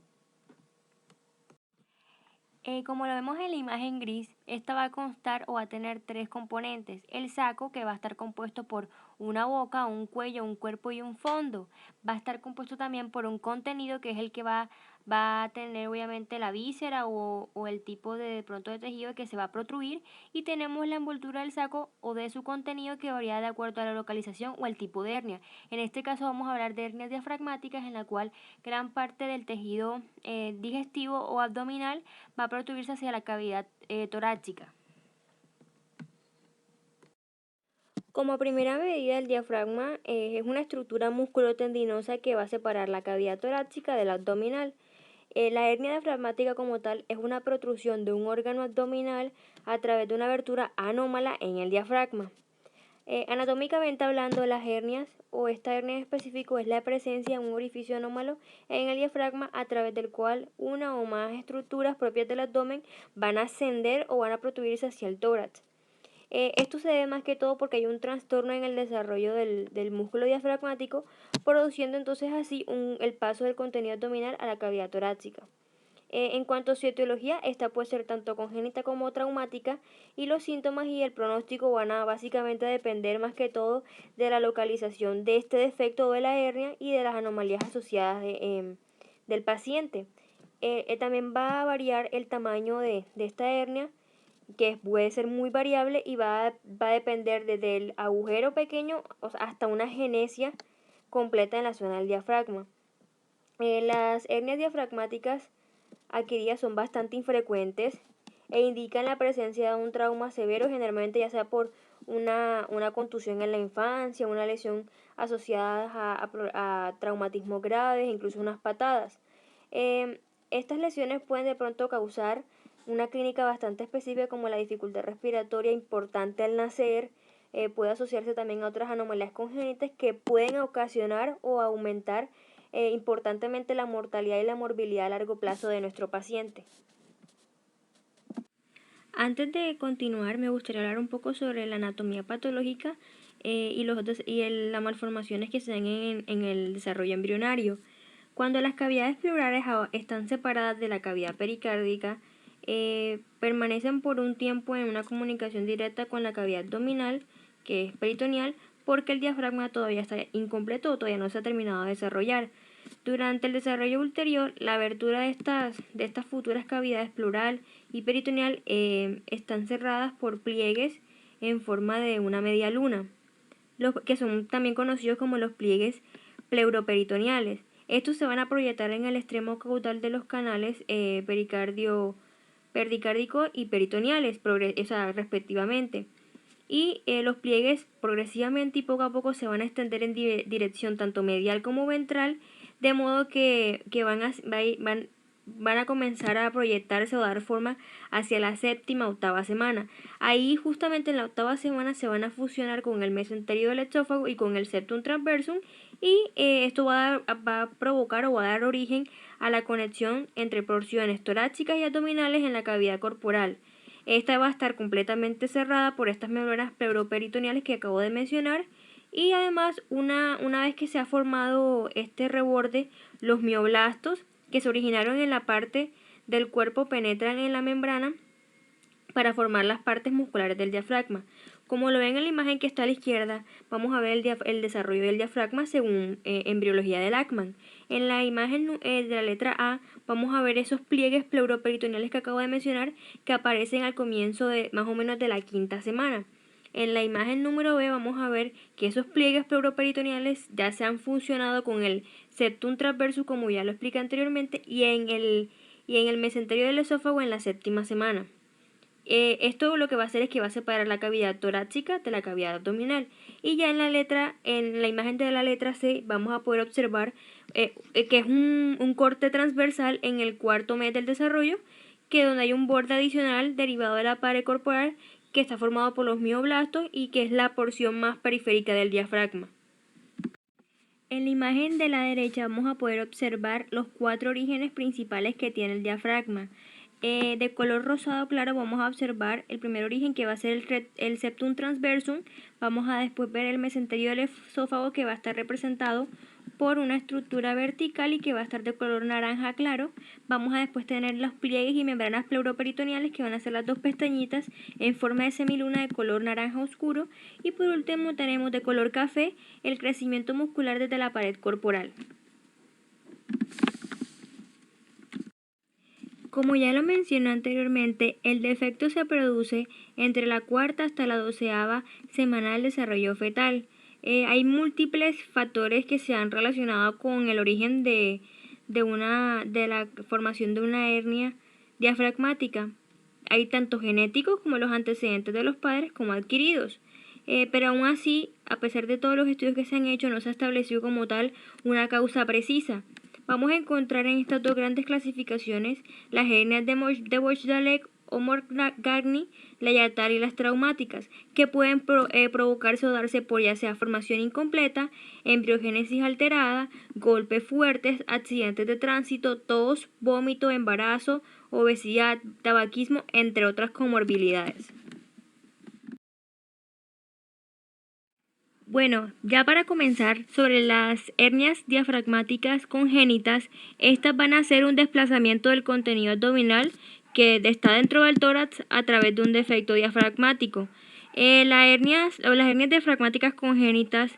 Como lo vemos en la imagen gris, esta va a constar o va a tener tres componentes. El saco, que va a estar compuesto por una boca, un cuello, un cuerpo y un fondo. Va a estar compuesto también por un contenido, que es el que va a tener obviamente la víscera o el tipo de pronto de tejido que se va a protruir. Y tenemos la envoltura del saco o de su contenido, que varía de acuerdo a la localización o el tipo de hernia. En este caso vamos a hablar de hernias diafragmáticas, en la cual gran parte del tejido digestivo o abdominal va a protruirse hacia la cavidad torácica. Como primera medida, el diafragma es una estructura musculotendinosa que va a separar la cavidad torácica del abdominal. La hernia diafragmática como tal es una protrusión de un órgano abdominal a través de una abertura anómala en el diafragma. Anatómicamente hablando, las hernias o esta hernia en específico es la presencia de un orificio anómalo en el diafragma, a través del cual una o más estructuras propias del abdomen van a ascender o van a protruirse hacia el tórax. Esto se debe más que todo porque hay un trastorno en el desarrollo del músculo diafragmático, produciendo entonces así el paso del contenido abdominal a la cavidad torácica. En cuanto a su etiología, esta puede ser tanto congénita como traumática, y los síntomas y el pronóstico van a básicamente depender más que todo de la localización de este defecto de la hernia y de las anomalías asociadas del paciente. También va a variar el tamaño de esta hernia, que puede ser muy variable, y va a depender desde el agujero pequeño hasta una genesia completa en la zona del diafragma. Las hernias diafragmáticas adquiridas son bastante infrecuentes e indican la presencia de un trauma severo, generalmente ya sea por una contusión en la infancia, una lesión asociada a traumatismos graves, incluso unas patadas. Estas lesiones pueden de pronto causar una clínica bastante específica como la dificultad respiratoria importante al nacer. Puede asociarse también a otras anomalías congénitas que pueden ocasionar o aumentar importantemente la mortalidad y la morbilidad a largo plazo de nuestro paciente. Antes de continuar, me gustaría hablar un poco sobre la anatomía patológica y las malformaciones que se dan en el desarrollo embrionario. Cuando las cavidades pleurales están separadas de la cavidad pericárdica, permanecen por un tiempo en una comunicación directa con la cavidad abdominal, que es peritoneal, porque el diafragma todavía está incompleto o todavía no se ha terminado de desarrollar. Durante el desarrollo ulterior, la abertura de estas futuras cavidades pleural y peritoneal están cerradas por pliegues en forma de una media luna, que son también conocidos como los pliegues pleuroperitoneales. Estos se van a proyectar en el extremo caudal de los canales pericárdico y peritoneales, respectivamente. Y los pliegues progresivamente y poco a poco se van a extender en dirección tanto medial como ventral, de modo que van a comenzar a proyectarse o dar forma hacia la séptima, octava semana. Ahí justamente en la octava semana se van a fusionar con el mesenterio del esófago y con el septum transversum, y esto va a provocar o va a dar origen a la conexión entre porciones torácicas y abdominales en la cavidad corporal. Esta va a estar completamente cerrada por estas membranas pleuroperitoneales que acabo de mencionar, y además una vez que se ha formado este reborde, los mioblastos que se originaron en la parte del cuerpo penetran en la membrana para formar las partes musculares del diafragma. Como lo ven en la imagen que está a la izquierda, vamos a ver el desarrollo del diafragma según embriología de Lachman. En la imagen de la letra A vamos a ver esos pliegues pleuroperitoneales que acabo de mencionar, que aparecen al comienzo de más o menos de la quinta semana. En la imagen número B vamos a ver que esos pliegues pleuroperitoneales ya se han fusionado con el septum transversus, como ya lo expliqué anteriormente, y en el mesenterio del esófago en la séptima semana. Esto lo que va a hacer es que va a separar la cavidad torácica de la cavidad abdominal. Y ya en la imagen de la letra C vamos a poder observar que es un corte transversal en el cuarto mes del desarrollo, que donde hay un borde adicional derivado de la pared corporal que está formado por los mioblastos y que es la porción más periférica del diafragma. En la imagen de la derecha vamos a poder observar los 4 orígenes principales que tiene el diafragma. De color rosado claro vamos a observar el primer origen, que va a ser el septum transversum. Vamos a después ver el mesenterio del esófago, que va a estar representado por una estructura vertical y que va a estar de color naranja claro. Vamos a después tener los pliegues y membranas pleuroperitoneales, que van a ser las 2 pestañitas en forma de semiluna de color naranja oscuro. Y por último tenemos de color café el crecimiento muscular desde la pared corporal. Como ya lo mencioné anteriormente, el defecto se produce entre la cuarta hasta la 12ª semana del desarrollo fetal. Hay múltiples factores que se han relacionado con el origen de la formación de una hernia diafragmática. Hay tanto genéticos como los antecedentes de los padres como adquiridos. Pero aún así, a pesar de todos los estudios que se han hecho, no se ha establecido como tal una causa precisa. Vamos a encontrar en estas 2 grandes clasificaciones las hernias de Mojdalek o Morgagni, la yatal y las traumáticas, que pueden provocarse o darse por ya sea formación incompleta, embriogénesis alterada, golpes fuertes, accidentes de tránsito, tos, vómito, embarazo, obesidad, tabaquismo, entre otras comorbilidades. Bueno, ya para comenzar, sobre las hernias diafragmáticas congénitas, estas van a ser un desplazamiento del contenido abdominal que está dentro del tórax a través de un defecto diafragmático. Las hernias diafragmáticas congénitas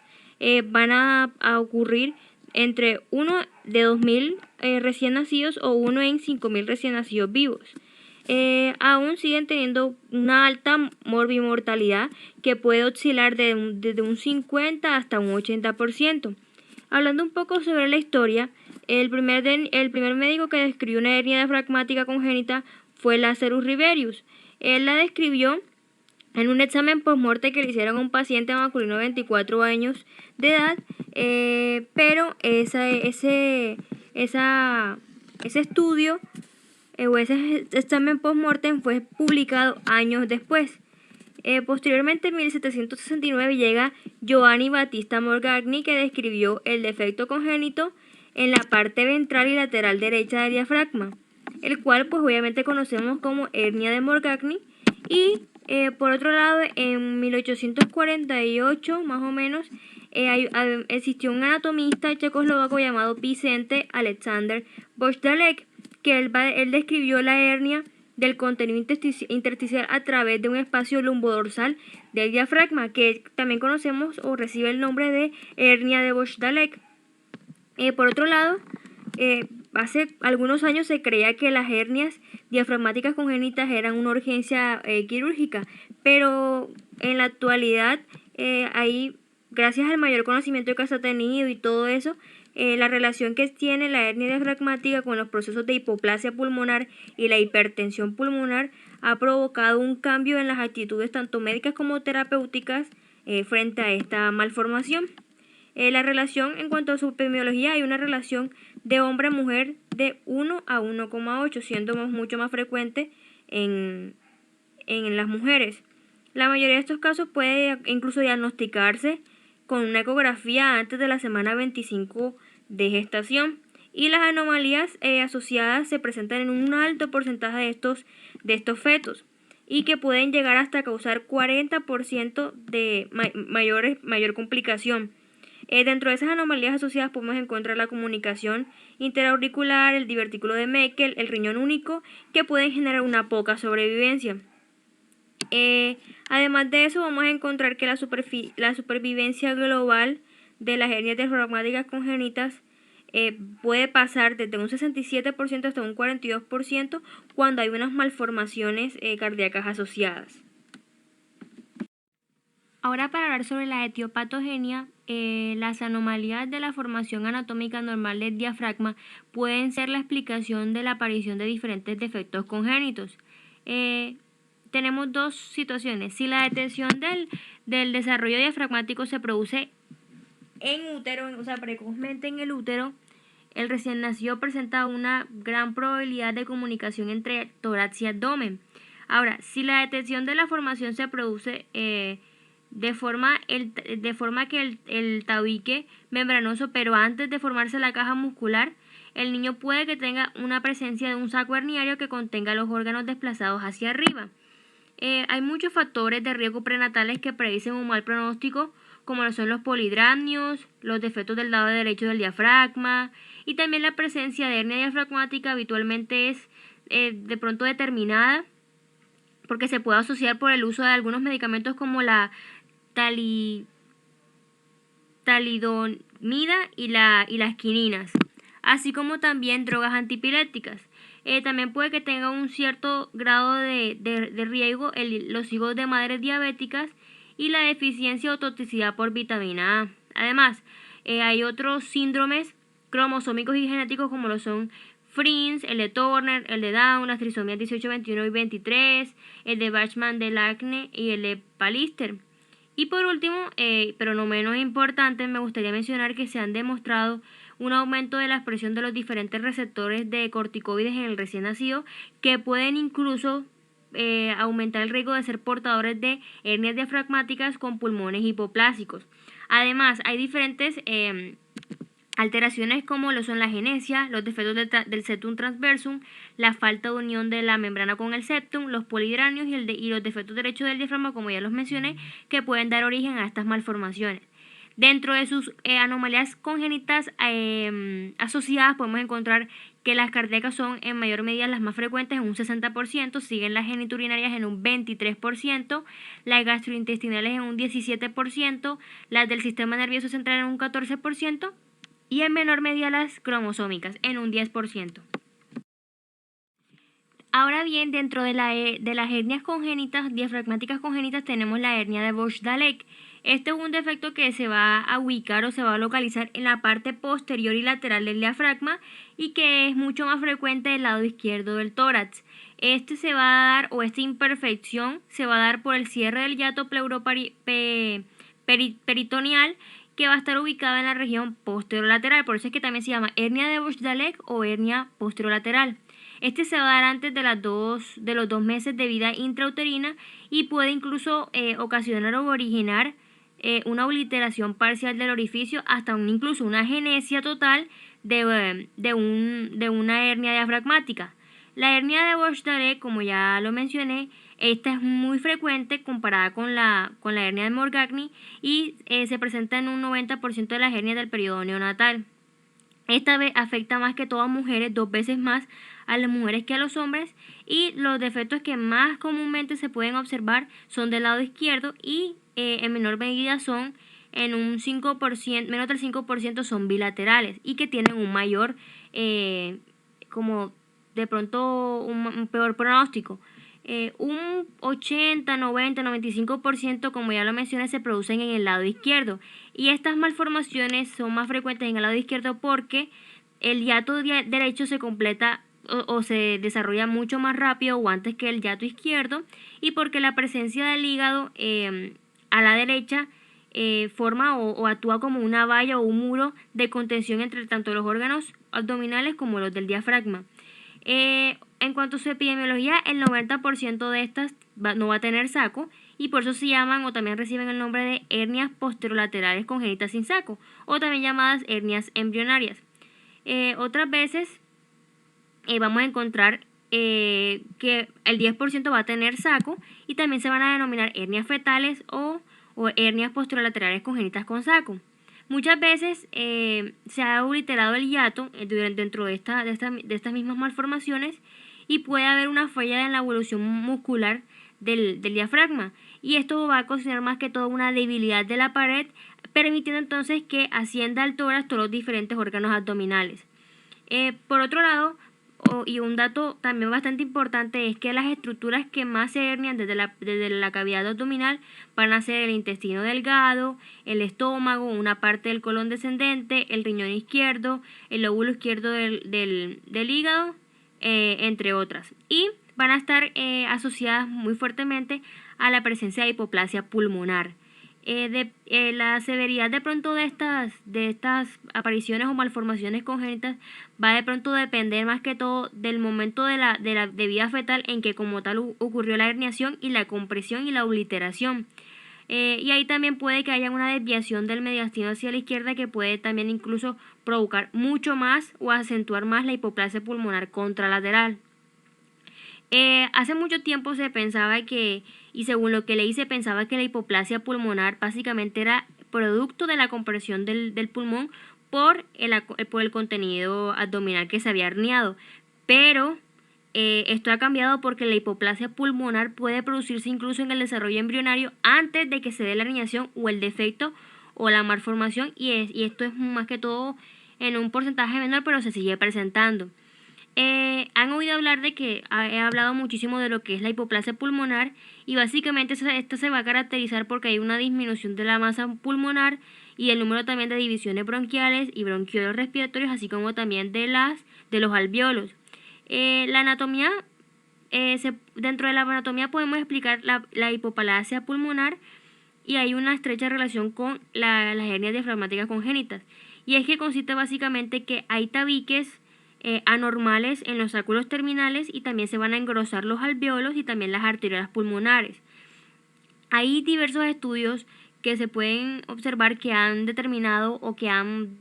van a ocurrir entre 1 de 2.000 recién nacidos o 1 en 5.000 recién nacidos vivos. Aún siguen teniendo una alta morbimortalidad que puede oscilar desde un 50 hasta un 80%. Hablando un poco sobre la historia, El primer médico que describió una hernia diafragmática congénita fue Lazarus Riverius. Él la describió en un examen post-muerte que le hicieron a un paciente masculino de 24 años de edad, pero ese estudio o ese examen post-mortem fue publicado años después. Posteriormente, en 1769, llega Giovanni Battista Morgagni, que describió el defecto congénito en la parte ventral y lateral derecha del diafragma, el cual pues obviamente conocemos como hernia de Morgagni. Y por otro lado, en 1848 más o menos, existió un anatomista checoslovaco llamado Vicente Alexander Bojdalek, que él describió la hernia del contenido intersticial a través de un espacio lumbodorsal del diafragma, que también conocemos o recibe el nombre de hernia de Bojdalek. Por otro lado, hace algunos años se creía que las hernias diafragmáticas congénitas eran una urgencia quirúrgica, pero en la actualidad, gracias al mayor conocimiento que se ha tenido y todo eso, la relación que tiene la hernia diafragmática con los procesos de hipoplasia pulmonar y la hipertensión pulmonar ha provocado un cambio en las actitudes tanto médicas como terapéuticas frente a esta malformación. La relación en cuanto a su epidemiología, hay una relación de hombre a mujer de 1 a 1,8, siendo mucho más frecuente en las mujeres. La mayoría de estos casos puede incluso diagnosticarse con una ecografía antes de la semana 25 de gestación, y las anomalías asociadas se presentan en un alto porcentaje de estos fetos, y que pueden llegar hasta causar 40% de mayor complicación. Dentro de esas anomalías asociadas podemos encontrar la comunicación interauricular, el divertículo de Meckel, el riñón único, que pueden generar una poca sobrevivencia. Además de eso, vamos a encontrar que la supervivencia global de las hernias diafragmáticas congénitas puede pasar desde un 67% hasta un 42% cuando hay unas malformaciones cardíacas asociadas. Ahora, para hablar sobre la etiopatogenia, las anomalías de la formación anatómica normal del diafragma pueden ser la explicación de la aparición de diferentes defectos congénitos. Tenemos dos situaciones. Si la detención del desarrollo diafragmático se produce en útero, o sea, precozmente en el útero, el recién nacido presenta una gran probabilidad de comunicación entre tórax y abdomen. Ahora, si la detención de la formación se produce de forma que el tabique membranoso, pero antes de formarse la caja muscular, el niño puede que tenga una presencia de un saco herniario que contenga los órganos desplazados hacia arriba. Hay muchos factores de riesgo prenatales que predicen un mal pronóstico, como lo son los polidramios, los defectos del lado derecho del diafragma, y también la presencia de hernia diafragmática habitualmente es de pronto determinada porque se puede asociar por el uso de algunos medicamentos como la talidomida y las quininas, así como también drogas antipilépticas. También puede que tenga un cierto grado de riesgo los hijos de madres diabéticas y la deficiencia o toxicidad por vitamina A. Además, hay otros síndromes cromosómicos y genéticos como lo son Fryns, el de Turner, el de Down, las trisomías 18, 21 y 23, el de Bachmann del acné y el de Pallister. Y por último, pero no menos importante, me gustaría mencionar que se han demostrado un aumento de la expresión de los diferentes receptores de corticoides en el recién nacido, que pueden incluso aumentar el riesgo de ser portadores de hernias diafragmáticas con pulmones hipoplásicos. Además, hay diferentes alteraciones como lo son la agenesia, los defectos del septum transversum, la falta de unión de la membrana con el septum, los polidranios y los defectos derechos del diafragma, como ya los mencioné, que pueden dar origen a estas malformaciones. Dentro de sus anomalías congénitas asociadas podemos encontrar que las cardíacas son en mayor medida las más frecuentes en un 60%, siguen las geniturinarias en un 23%, las gastrointestinales en un 17%, las del sistema nervioso central en un 14%, y en menor medida las cromosómicas en un 10%. Ahora bien, dentro de las hernias congénitas, diafragmáticas congénitas, tenemos la hernia de Bosch-Dallek. Este es un defecto que se va a ubicar o se va a localizar en la parte posterior y lateral del diafragma y que es mucho más frecuente del lado izquierdo del tórax. Este se va a dar, o esta imperfección se va a dar por el cierre del hiato peritoneal, que va a estar ubicada en la región posterolateral. Por eso es que también se llama hernia de Bosch-Dallek o hernia posterolateral. Este se va a dar antes de los 2 meses de vida intrauterina y puede incluso ocasionar o originar una obliteración parcial del orificio hasta incluso una agenesia total de una hernia diafragmática. La hernia de Bosch-Dallek, como ya lo mencioné, esta es muy frecuente comparada con la hernia de Morgagni y se presenta en un 90% de las hernias del periodo neonatal. Esta vez afecta más que todo a mujeres, 2 veces más a las mujeres que a los hombres, y los defectos que más comúnmente se pueden observar son del lado izquierdo y en menor medida son en un 5%, menos del 5% son bilaterales y que tienen un mayor, como de pronto un peor pronóstico. Un 80, 90, 95%, como ya lo mencioné, se producen en el lado izquierdo. Y estas malformaciones son más frecuentes en el lado izquierdo porque el hiato derecho se completa o se desarrolla mucho más rápido o antes que el hiato izquierdo, y porque la presencia del hígado a la derecha forma o actúa como una valla o un muro de contención entre tanto los órganos abdominales como los del diafragma. En cuanto a su epidemiología, el 90% de estas no va a tener saco y por eso se llaman o también reciben el nombre de hernias posterolaterales congénitas sin saco o también llamadas hernias embrionarias. Otras veces vamos a encontrar que el 10% va a tener saco y también se van a denominar hernias fetales o hernias posterolaterales congénitas con saco. Muchas veces se ha obliterado el hiato dentro de estas mismas malformaciones y puede haber una falla en la evolución muscular del diafragma, y esto va a ocasionar más que todo una debilidad de la pared, permitiendo entonces que ascienda al tórax todos los diferentes órganos abdominales. Por otro lado, y un dato también bastante importante es que las estructuras que más se hernian desde la cavidad abdominal van a ser el intestino delgado, el estómago, una parte del colon descendente, el riñón izquierdo, el lóbulo izquierdo del hígado, entre otras. Y van a estar asociadas muy fuertemente a la presencia de hipoplasia pulmonar. La severidad de pronto de estas apariciones o malformaciones congénitas va de pronto a depender más que todo del momento de vida fetal en que como tal ocurrió la herniación y la compresión y la obliteración. Y ahí también puede que haya una desviación del mediastino hacia la izquierda que puede también incluso provocar mucho más o acentuar más la hipoplasia pulmonar contralateral. Hace mucho tiempo se pensaba y según lo que leí se pensaba que la hipoplasia pulmonar básicamente era producto de la compresión del pulmón por el contenido abdominal que se había herniado. Pero esto ha cambiado porque la hipoplasia pulmonar puede producirse incluso en el desarrollo embrionario antes de que se dé la herniación o el defecto o la malformación, y esto es más que todo en un porcentaje menor, pero se sigue presentando. Han oído hablar de que he hablado muchísimo de lo que es la hipoplasia pulmonar, y básicamente esta se va a caracterizar porque hay una disminución de la masa pulmonar y el número también de divisiones bronquiales y bronquiolos respiratorios, así como también de los alvéolos. La anatomía, dentro de la anatomía podemos explicar la hipoplasia pulmonar, y hay una estrecha relación con las hernias diafragmáticas congénitas, y es que consiste básicamente que hay tabiques anormales en los sacos terminales y también se van a engrosar los alvéolos y también las arteriolas pulmonares. Hay diversos estudios que se pueden observar que han determinado o que han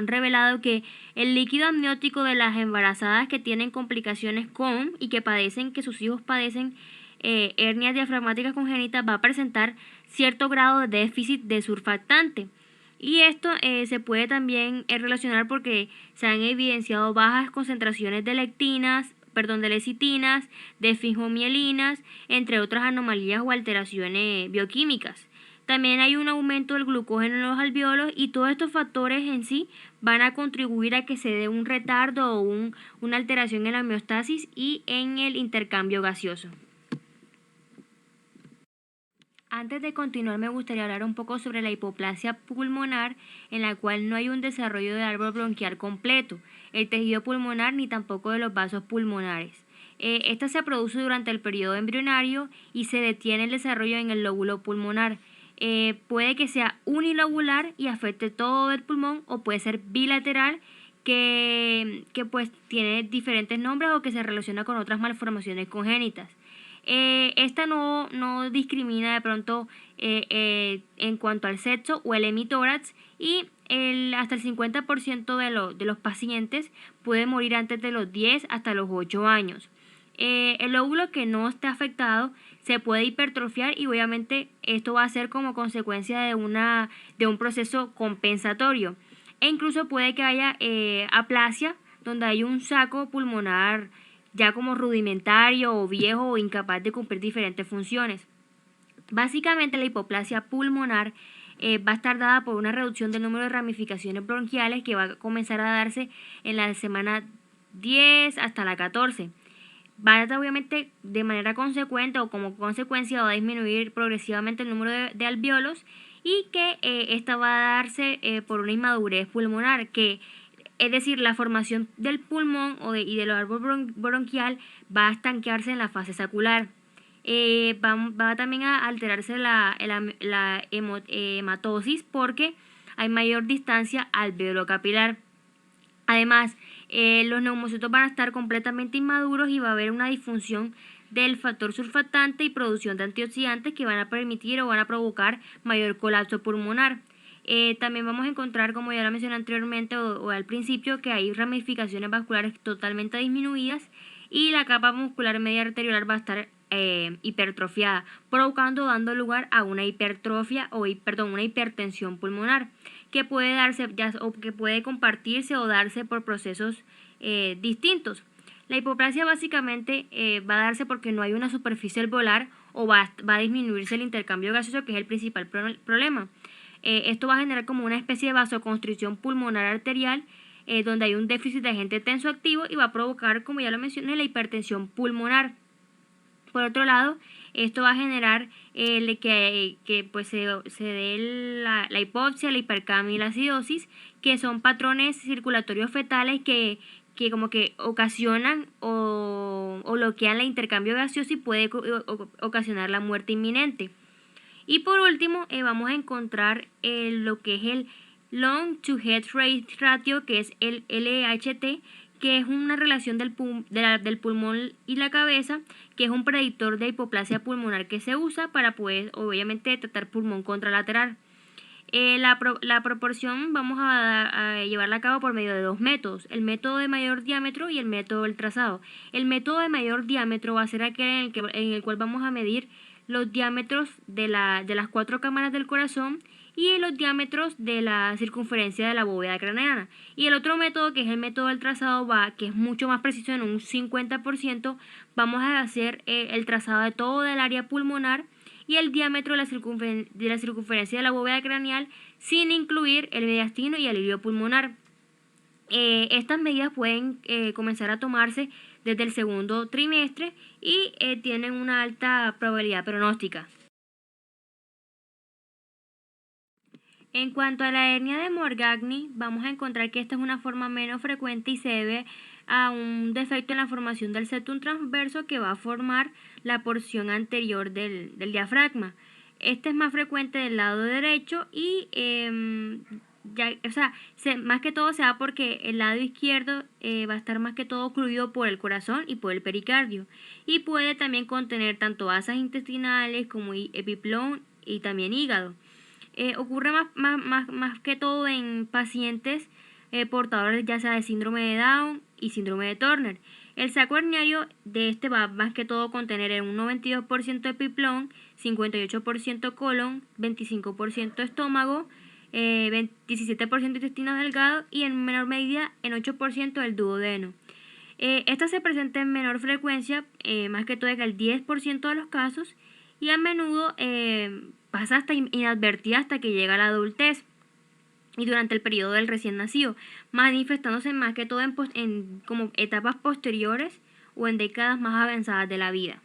revelado que el líquido amniótico de las embarazadas que tienen complicaciones que sus hijos padecen hernias diafragmáticas congénitas va a presentar cierto grado de déficit de surfactante. Y esto se puede también relacionar porque se han evidenciado bajas concentraciones de lecitinas, de esfingomielinas, entre otras anomalías o alteraciones bioquímicas. También hay un aumento del glucógeno en los alvéolos y todos estos factores en sí van a contribuir a que se dé un retardo o una alteración en la homeostasis y en el intercambio gaseoso. Antes de continuar, me gustaría hablar un poco sobre la hipoplasia pulmonar, en la cual no hay un desarrollo del árbol bronquial completo, el tejido pulmonar ni tampoco de los vasos pulmonares. Esta se produce durante el periodo embrionario y se detiene el desarrollo en el lóbulo pulmonar. Puede que sea unilobular y afecte todo el pulmón, o puede ser bilateral, que pues tiene diferentes nombres o que se relaciona con otras malformaciones congénitas. Esta no discrimina de pronto en cuanto al sexo o el hemitórax, y hasta el 50% de los pacientes puede morir antes de los 10 hasta los 8 años. El lóbulo que no esté afectado se puede hipertrofiar y obviamente esto va a ser como consecuencia de un proceso compensatorio. E incluso puede que haya aplasia, donde hay un saco pulmonar ya como rudimentario o viejo o incapaz de cumplir diferentes funciones. Básicamente la hipoplasia pulmonar va a estar dada por una reducción del número de ramificaciones bronquiales que va a comenzar a darse en la semana 10 hasta la 14. Va a obviamente de manera consecuente o como consecuencia va a disminuir progresivamente el número de alvéolos, y que esta va a darse por una inmadurez pulmonar, es decir, la formación del pulmón y del árbol bronquial va a estanquearse en la fase sacular. Va también a alterarse la hematosis porque hay mayor distancia alvéolo capilar. Además, los neumocitos van a estar completamente inmaduros y va a haber una disfunción del factor surfactante y producción de antioxidantes que van a permitir o van a provocar mayor colapso pulmonar. También vamos a encontrar, como ya lo mencioné anteriormente o al principio, que hay ramificaciones vasculares totalmente disminuidas y la capa muscular media arteriolar va a estar hipertrofiada, dando lugar a una hipertrofia una hipertensión pulmonar, que puede darse o que puede compartirse o darse por procesos distintos. La hipoplasia básicamente va a darse porque no hay una superficie alveolar o va a disminuirse el intercambio gaseoso, que es el principal problema. Esto va a generar como una especie de vasoconstricción pulmonar arterial, donde hay un déficit de agente tenso activo, y va a provocar, como ya lo mencioné, la hipertensión pulmonar. Por otro lado, esto va a generar que pues se dé la hipoxia, la hipercamia y la acidosis, que son patrones circulatorios fetales que como que ocasionan o bloquean el intercambio gaseoso y puede ocasionar la muerte inminente. Y por último, vamos a encontrar lo que es el Lung to Head Ratio, que es el LHT, que es una relación del pulmón y la cabeza, que es un predictor de hipoplasia pulmonar que se usa para poder, obviamente, tratar pulmón contralateral. La proporción vamos a llevarla a cabo por medio de dos métodos: el método de mayor diámetro y el método del trazado. El método de mayor diámetro va a ser aquel en el cual vamos a medir los diámetros de las 4 cámaras del corazón y los diámetros de la circunferencia de la bóveda craneana. Y el otro método, que es el método del trazado, que es mucho más preciso, en un 50%, vamos a hacer el trazado de todo el área pulmonar y el diámetro de la circunferencia de la bóveda craneal, sin incluir el mediastino y el ilio pulmonar. Estas medidas pueden comenzar a tomarse desde el segundo trimestre y tienen una alta probabilidad pronóstica. En cuanto a la hernia de Morgagni, vamos a encontrar que esta es una forma menos frecuente y se debe a un defecto en la formación del septum transverso, que va a formar la porción anterior del diafragma. Este es más frecuente del lado derecho y más que todo se da porque el lado izquierdo va a estar más que todo ocluido por el corazón y por el pericardio, y puede también contener tanto asas intestinales como epiplón y también hígado. Ocurre más que todo en pacientes portadores ya sea de síndrome de Down y síndrome de Turner. El saco herniario de este va más que todo contener en un 92% epiplón, 58% colon, 25% estómago, 17% intestino delgado y en menor medida en 8% el duodeno. Esta se presenta en menor frecuencia, más que todo en el 10% de los casos, y a menudo pasa hasta inadvertida hasta que llega la adultez y durante el periodo del recién nacido, manifestándose más que todo en como etapas posteriores o en décadas más avanzadas de la vida.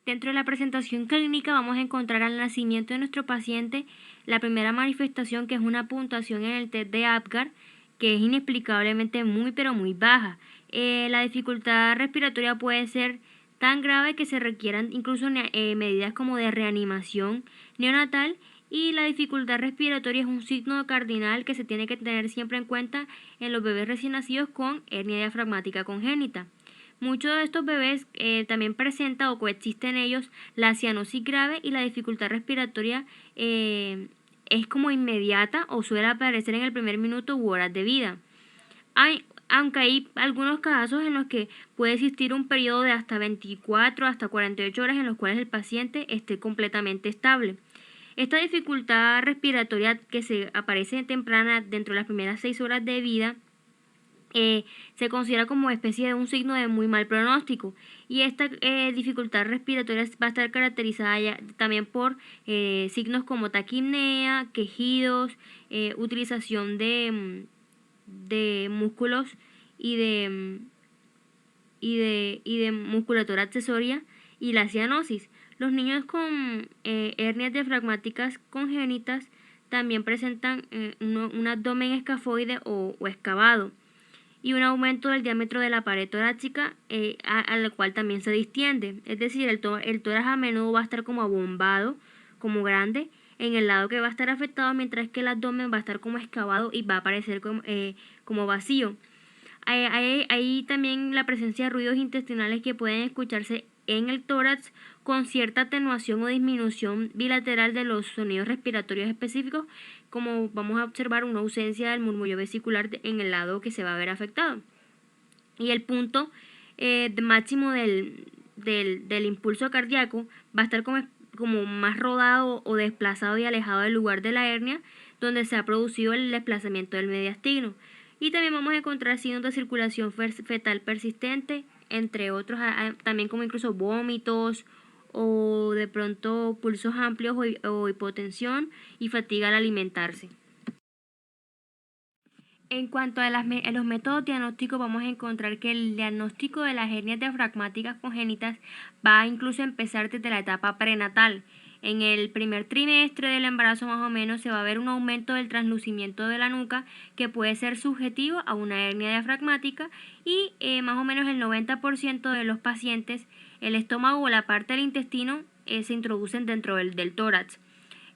Dentro de la presentación clínica vamos a encontrar al nacimiento de nuestro paciente la primera manifestación, que es una puntuación en el test de Apgar, que es inexplicablemente muy pero muy baja. La dificultad respiratoria puede ser tan grave que se requieran incluso medidas como de reanimación neonatal, y la dificultad respiratoria es un signo cardinal que se tiene que tener siempre en cuenta en los bebés recién nacidos con hernia diafragmática congénita. Muchos de estos bebés también presentan o coexiste en ellos la cianosis grave, y la dificultad respiratoria es como inmediata o suele aparecer en el primer minuto u horas de vida. Aunque hay algunos casos en los que puede existir un periodo de hasta 24 hasta 48 horas en los cuales el paciente esté completamente estable. Esta dificultad respiratoria que se aparece temprana dentro de las primeras 6 horas de vida se considera como especie de un signo de muy mal pronóstico, y esta dificultad respiratoria va a estar caracterizada también por signos como taquipnea, quejidos, utilización de músculos y de musculatura accesoria, y la cianosis. Los niños con hernias diafragmáticas congénitas también presentan un abdomen escafoide o excavado, y un aumento del diámetro de la pared torácica, al cual también se distiende. Es decir, el tórax a menudo va a estar como abombado, como grande, en el lado que va a estar afectado, mientras que el abdomen va a estar como excavado y va a aparecer como vacío. Hay también la presencia de ruidos intestinales que pueden escucharse en el tórax, con cierta atenuación o disminución bilateral de los sonidos respiratorios específicos, como vamos a observar una ausencia del murmullo vesicular en el lado que se va a ver afectado. Y el punto máximo del impulso cardíaco va a estar como más rodado o desplazado y alejado del lugar de la hernia donde se ha producido el desplazamiento del mediastino. Y también vamos a encontrar signos de circulación fetal persistente, entre otros, también como incluso vómitos o de pronto pulsos amplios o hipotensión y fatiga al alimentarse. En cuanto a los métodos diagnósticos, vamos a encontrar que el diagnóstico de las hernias diafragmáticas congénitas va a incluso empezar desde la etapa prenatal. En el primer trimestre del embarazo más o menos se va a ver un aumento del translucimiento de la nuca que puede ser subjetivo a una hernia diafragmática, y más o menos el 90% de los pacientes el estómago o la parte del intestino se introducen dentro del tórax.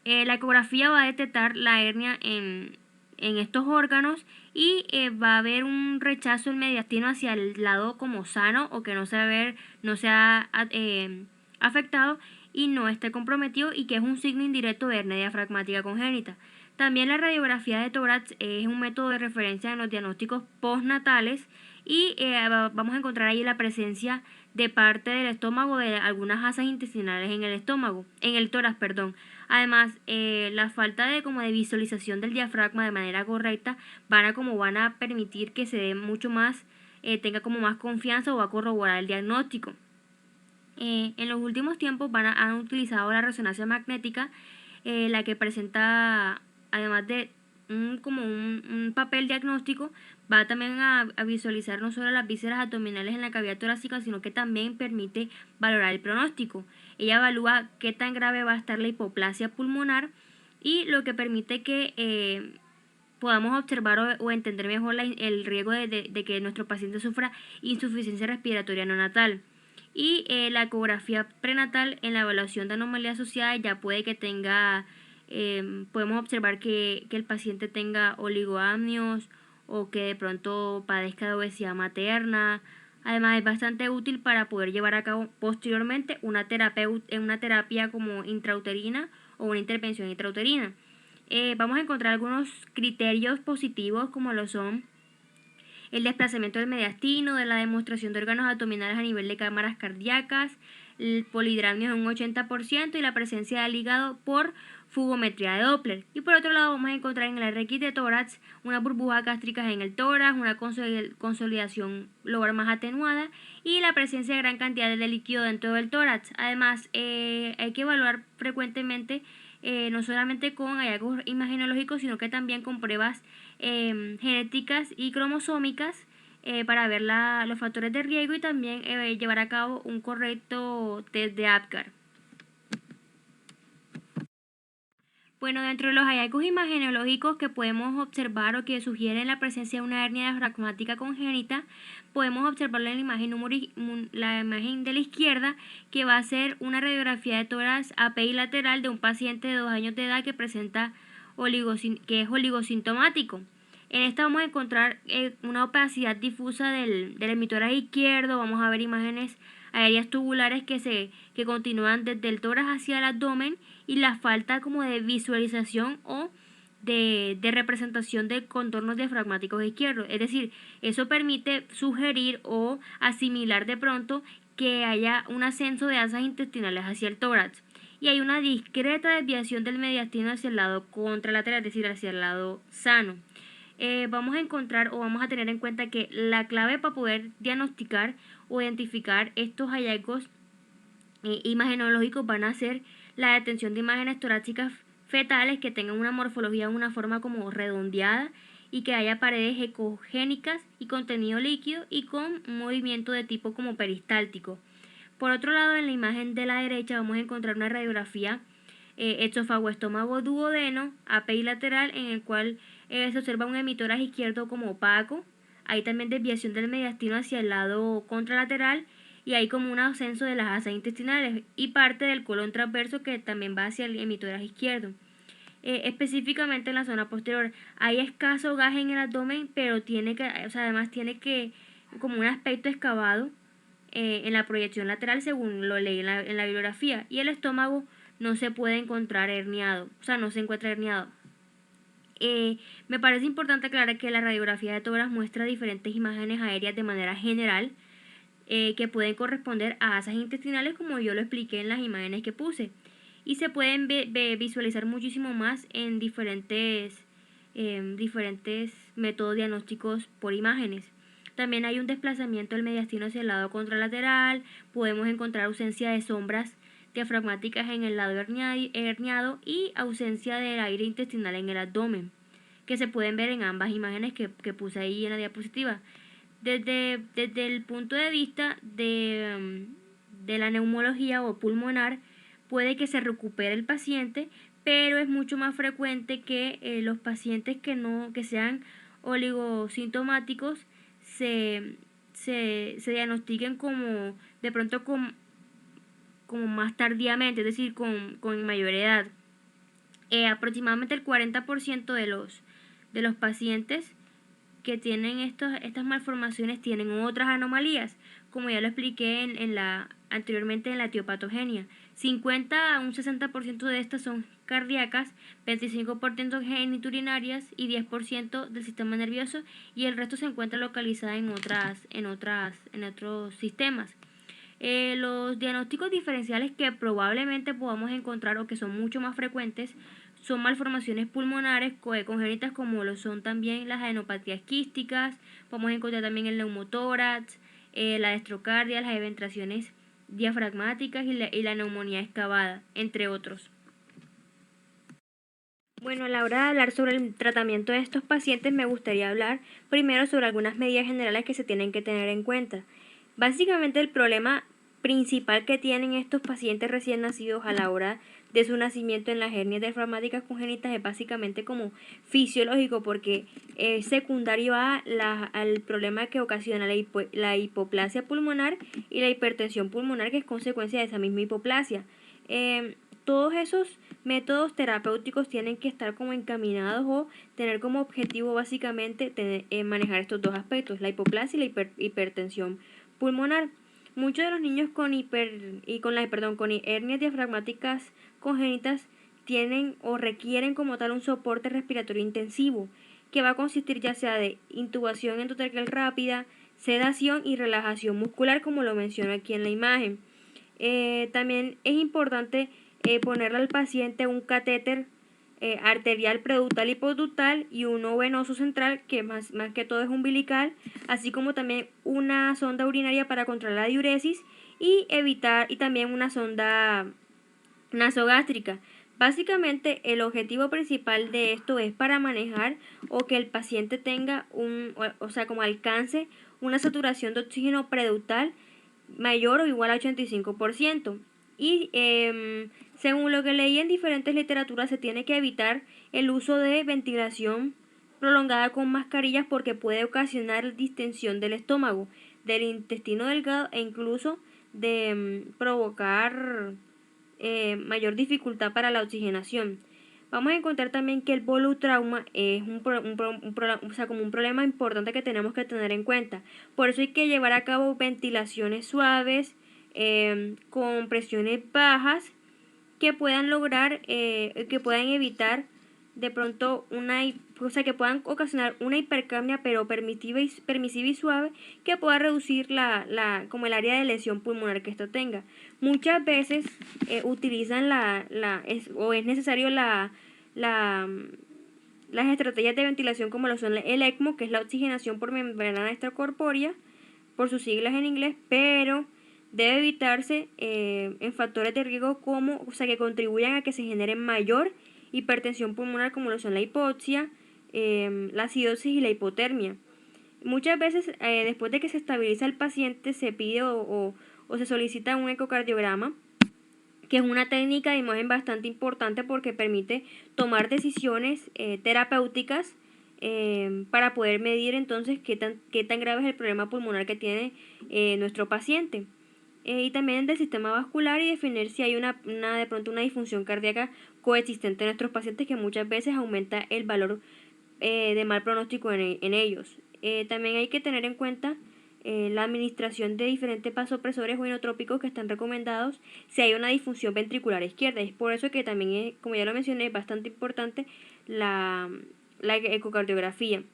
La ecografía va a detectar la hernia en estos órganos, y va a haber un rechazo del mediastino hacia el lado como sano o que no se ha afectado y no esté comprometido, y que es un signo indirecto de hernia diafragmática congénita. También la radiografía de tórax es un método de referencia en los diagnósticos postnatales, y vamos a encontrar ahí la presencia de parte del estómago de algunas asas intestinales en el tórax, perdón. Además, la falta de visualización del diafragma de manera correcta van a permitir que se dé mucho más, tenga como más confianza o va a corroborar el diagnóstico. En los últimos tiempos han utilizado la resonancia magnética, la que presenta, además de un papel diagnóstico, va también a visualizar no solo las vísceras abdominales en la cavidad torácica, sino que también permite valorar el pronóstico. Ella evalúa qué tan grave va a estar la hipoplasia pulmonar, y lo que permite que podamos observar o entender mejor el riesgo de que nuestro paciente sufra insuficiencia respiratoria neonatal. Y la ecografía prenatal, en la evaluación de anomalía asociada, ya puede que tenga, podemos observar que el paciente tenga oligoamnios o que de pronto padezca de obesidad materna. Además, es bastante útil para poder llevar a cabo posteriormente una terapia como intrauterina o una intervención intrauterina. Vamos a encontrar algunos criterios positivos, como lo son el desplazamiento del mediastino, de la demostración de órganos abdominales a nivel de cámaras cardíacas, el polidramio en un 80% y la presencia del hígado por fugometría de Doppler. Y por otro lado vamos a encontrar en el RX de tórax unas burbujas gástricas en el tórax, una consolidación lobar más atenuada y la presencia de gran cantidad de líquido dentro del tórax. Además, hay que evaluar frecuentemente no solamente con hallazgos imagenológicos, sino que también con pruebas genéticas y cromosómicas para ver los factores de riesgo y también llevar a cabo un correcto test de APGAR. Bueno, dentro de los hallazgos imagenológicos que podemos observar o que sugieren la presencia de una hernia diafragmática congénita, podemos observarlo en la imagen de la izquierda, que va a ser una radiografía de tórax API lateral de un paciente de 2 años de edad que presenta que es oligosintomático. En esta vamos a encontrar una opacidad difusa del hemitórax izquierdo. Vamos a ver imágenes aéreas tubulares que continúan desde el tórax hacia el abdomen y la falta como de visualización o de representación de contornos diafragmáticos izquierdos. Es decir, eso permite sugerir o asimilar de pronto que haya un ascenso de asas intestinales hacia el tórax. Y hay una discreta desviación del mediastino hacia el lado contralateral, es decir, hacia el lado sano. Vamos a encontrar o vamos a tener en cuenta que la clave para poder diagnosticar o identificar estos hallazgos imagenológicos van a ser la detención de imágenes torácicas fetales que tengan una morfología, una forma como redondeada y que haya paredes ecogénicas y contenido líquido y con un movimiento de tipo como peristáltico. Por otro lado, en la imagen de la derecha vamos a encontrar una radiografía esófago-estómago duodeno, API lateral, en el cual se observa un hemitórax izquierdo como opaco. Hay también desviación del mediastino hacia el lado contralateral y hay como un ascenso de las asas intestinales y parte del colon transverso que también va hacia el hemitórax izquierdo. Específicamente en la zona posterior hay escaso gas en el abdomen, pero además tiene como un aspecto excavado en la proyección lateral, según lo leí en la bibliografía, y el estómago no se puede encontrar herniado, no se encuentra herniado. Me parece importante aclarar que la radiografía de tórax muestra diferentes imágenes aéreas de manera general que pueden corresponder a asas intestinales, como yo lo expliqué en las imágenes que puse, y se pueden visualizar muchísimo más en diferentes métodos diagnósticos por imágenes. También hay un desplazamiento del mediastino hacia el lado contralateral, podemos encontrar ausencia de sombras diafragmáticas en el lado herniado y ausencia del aire intestinal en el abdomen, que se pueden ver en ambas imágenes que puse ahí en la diapositiva. Desde el punto de vista de la neumología o pulmonar, puede que se recupere el paciente, pero es mucho más frecuente que los pacientes que sean oligosintomáticos se diagnostiquen como de pronto como más tardíamente, es decir, con mayor edad. Aproximadamente el 40% de los pacientes que tienen estas malformaciones tienen otras anomalías, como ya lo expliqué anteriormente en la etiopatogenia. 50 a un 60% de estas son cardíacas, 25% geniturinarias y 10% del sistema nervioso, y el resto se encuentra localizada en otros sistemas. Los diagnósticos diferenciales que probablemente podamos encontrar o que son mucho más frecuentes son malformaciones pulmonares congénitas, como lo son también las adenopatías quísticas. Podemos encontrar también el neumotórax, la destrocardia, las eventraciones diafragmáticas y la neumonía excavada, entre otros. Bueno, a la hora de hablar sobre el tratamiento de estos pacientes, me gustaría hablar primero sobre algunas medidas generales que se tienen que tener en cuenta. Básicamente, el problema principal que tienen estos pacientes recién nacidos a la hora de su nacimiento en las hernias diafragmáticas congénitas es básicamente como fisiológico, porque es secundario al problema que ocasiona la hipoplasia pulmonar y la hipertensión pulmonar, que es consecuencia de esa misma hipoplasia. Todos esos métodos terapéuticos tienen que estar como encaminados o tener como objetivo básicamente manejar estos dos aspectos, la hipoplasia y la hipertensión pulmonar. Muchos de los niños con hernias diafragmáticas congénitas tienen o requieren como tal un soporte respiratorio intensivo, que va a consistir ya sea de intubación endotraqueal rápida, sedación y relajación muscular, como lo menciono aquí en la imagen. También es importante ponerle al paciente un catéter arterial preductal y postductal y uno venoso central, que más que todo es umbilical, así como también una sonda urinaria para controlar la diuresis y también una sonda nasogástrica. Básicamente el objetivo principal de esto es para manejar o que el paciente tenga como alcance una saturación de oxígeno preductal mayor o igual a 85%. Y según lo que leí en diferentes literaturas, se tiene que evitar el uso de ventilación prolongada con mascarillas porque puede ocasionar distensión del estómago, del intestino delgado e incluso de provocar mayor dificultad para la oxigenación. Vamos a encontrar también que el volutrauma es como un problema importante que tenemos que tener en cuenta. Por eso hay que llevar a cabo ventilaciones suaves, con presiones bajas, que puedan lograr, que puedan evitar de pronto que puedan ocasionar una hipercapnia pero permisiva y suave, que pueda reducir como el área de lesión pulmonar que esto tenga. Muchas veces utilizan es necesario las estrategias de ventilación como lo son el ECMO, que es la oxigenación por membrana extracorpórea, por sus siglas en inglés, pero debe evitarse en factores de riesgo que contribuyan a que se genere mayor hipertensión pulmonar, como lo son la hipoxia, la acidosis y la hipotermia. Muchas veces después de que se estabiliza el paciente se pide o se solicita un ecocardiograma, que es una técnica de imagen bastante importante porque permite tomar decisiones terapéuticas para poder medir entonces qué tan grave es el problema pulmonar que tiene nuestro paciente. Y también del sistema vascular y definir si hay de pronto una disfunción cardíaca coexistente en nuestros pacientes, que muchas veces aumenta el valor de mal pronóstico en ellos. También hay que tener en cuenta la administración de diferentes vasopresores o inotrópicos que están recomendados si hay una disfunción ventricular izquierda. Es por eso que también, como ya lo mencioné, es bastante importante la ecocardiografía.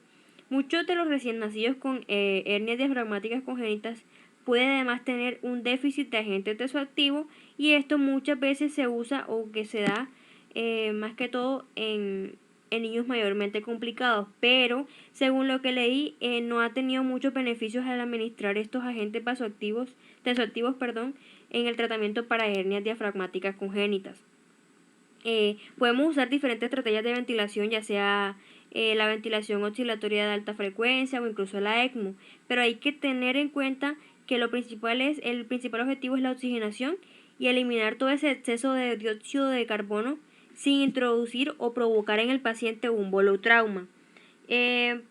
Muchos de los recién nacidos con hernias diafragmáticas congénitas pueden además tener un déficit de agente tesoactivo, y esto muchas veces se usa o que se da más que todo en niños mayormente complicados, pero según lo que leí no ha tenido muchos beneficios al administrar estos agentes tesoactivos en el tratamiento para hernias diafragmáticas congénitas. Podemos usar diferentes estrategias de ventilación, ya sea la ventilación oscilatoria de alta frecuencia o incluso la ECMO, pero hay que tener en cuenta que el principal objetivo es la oxigenación y eliminar todo ese exceso de dióxido de carbono sin introducir o provocar en el paciente un volutrauma.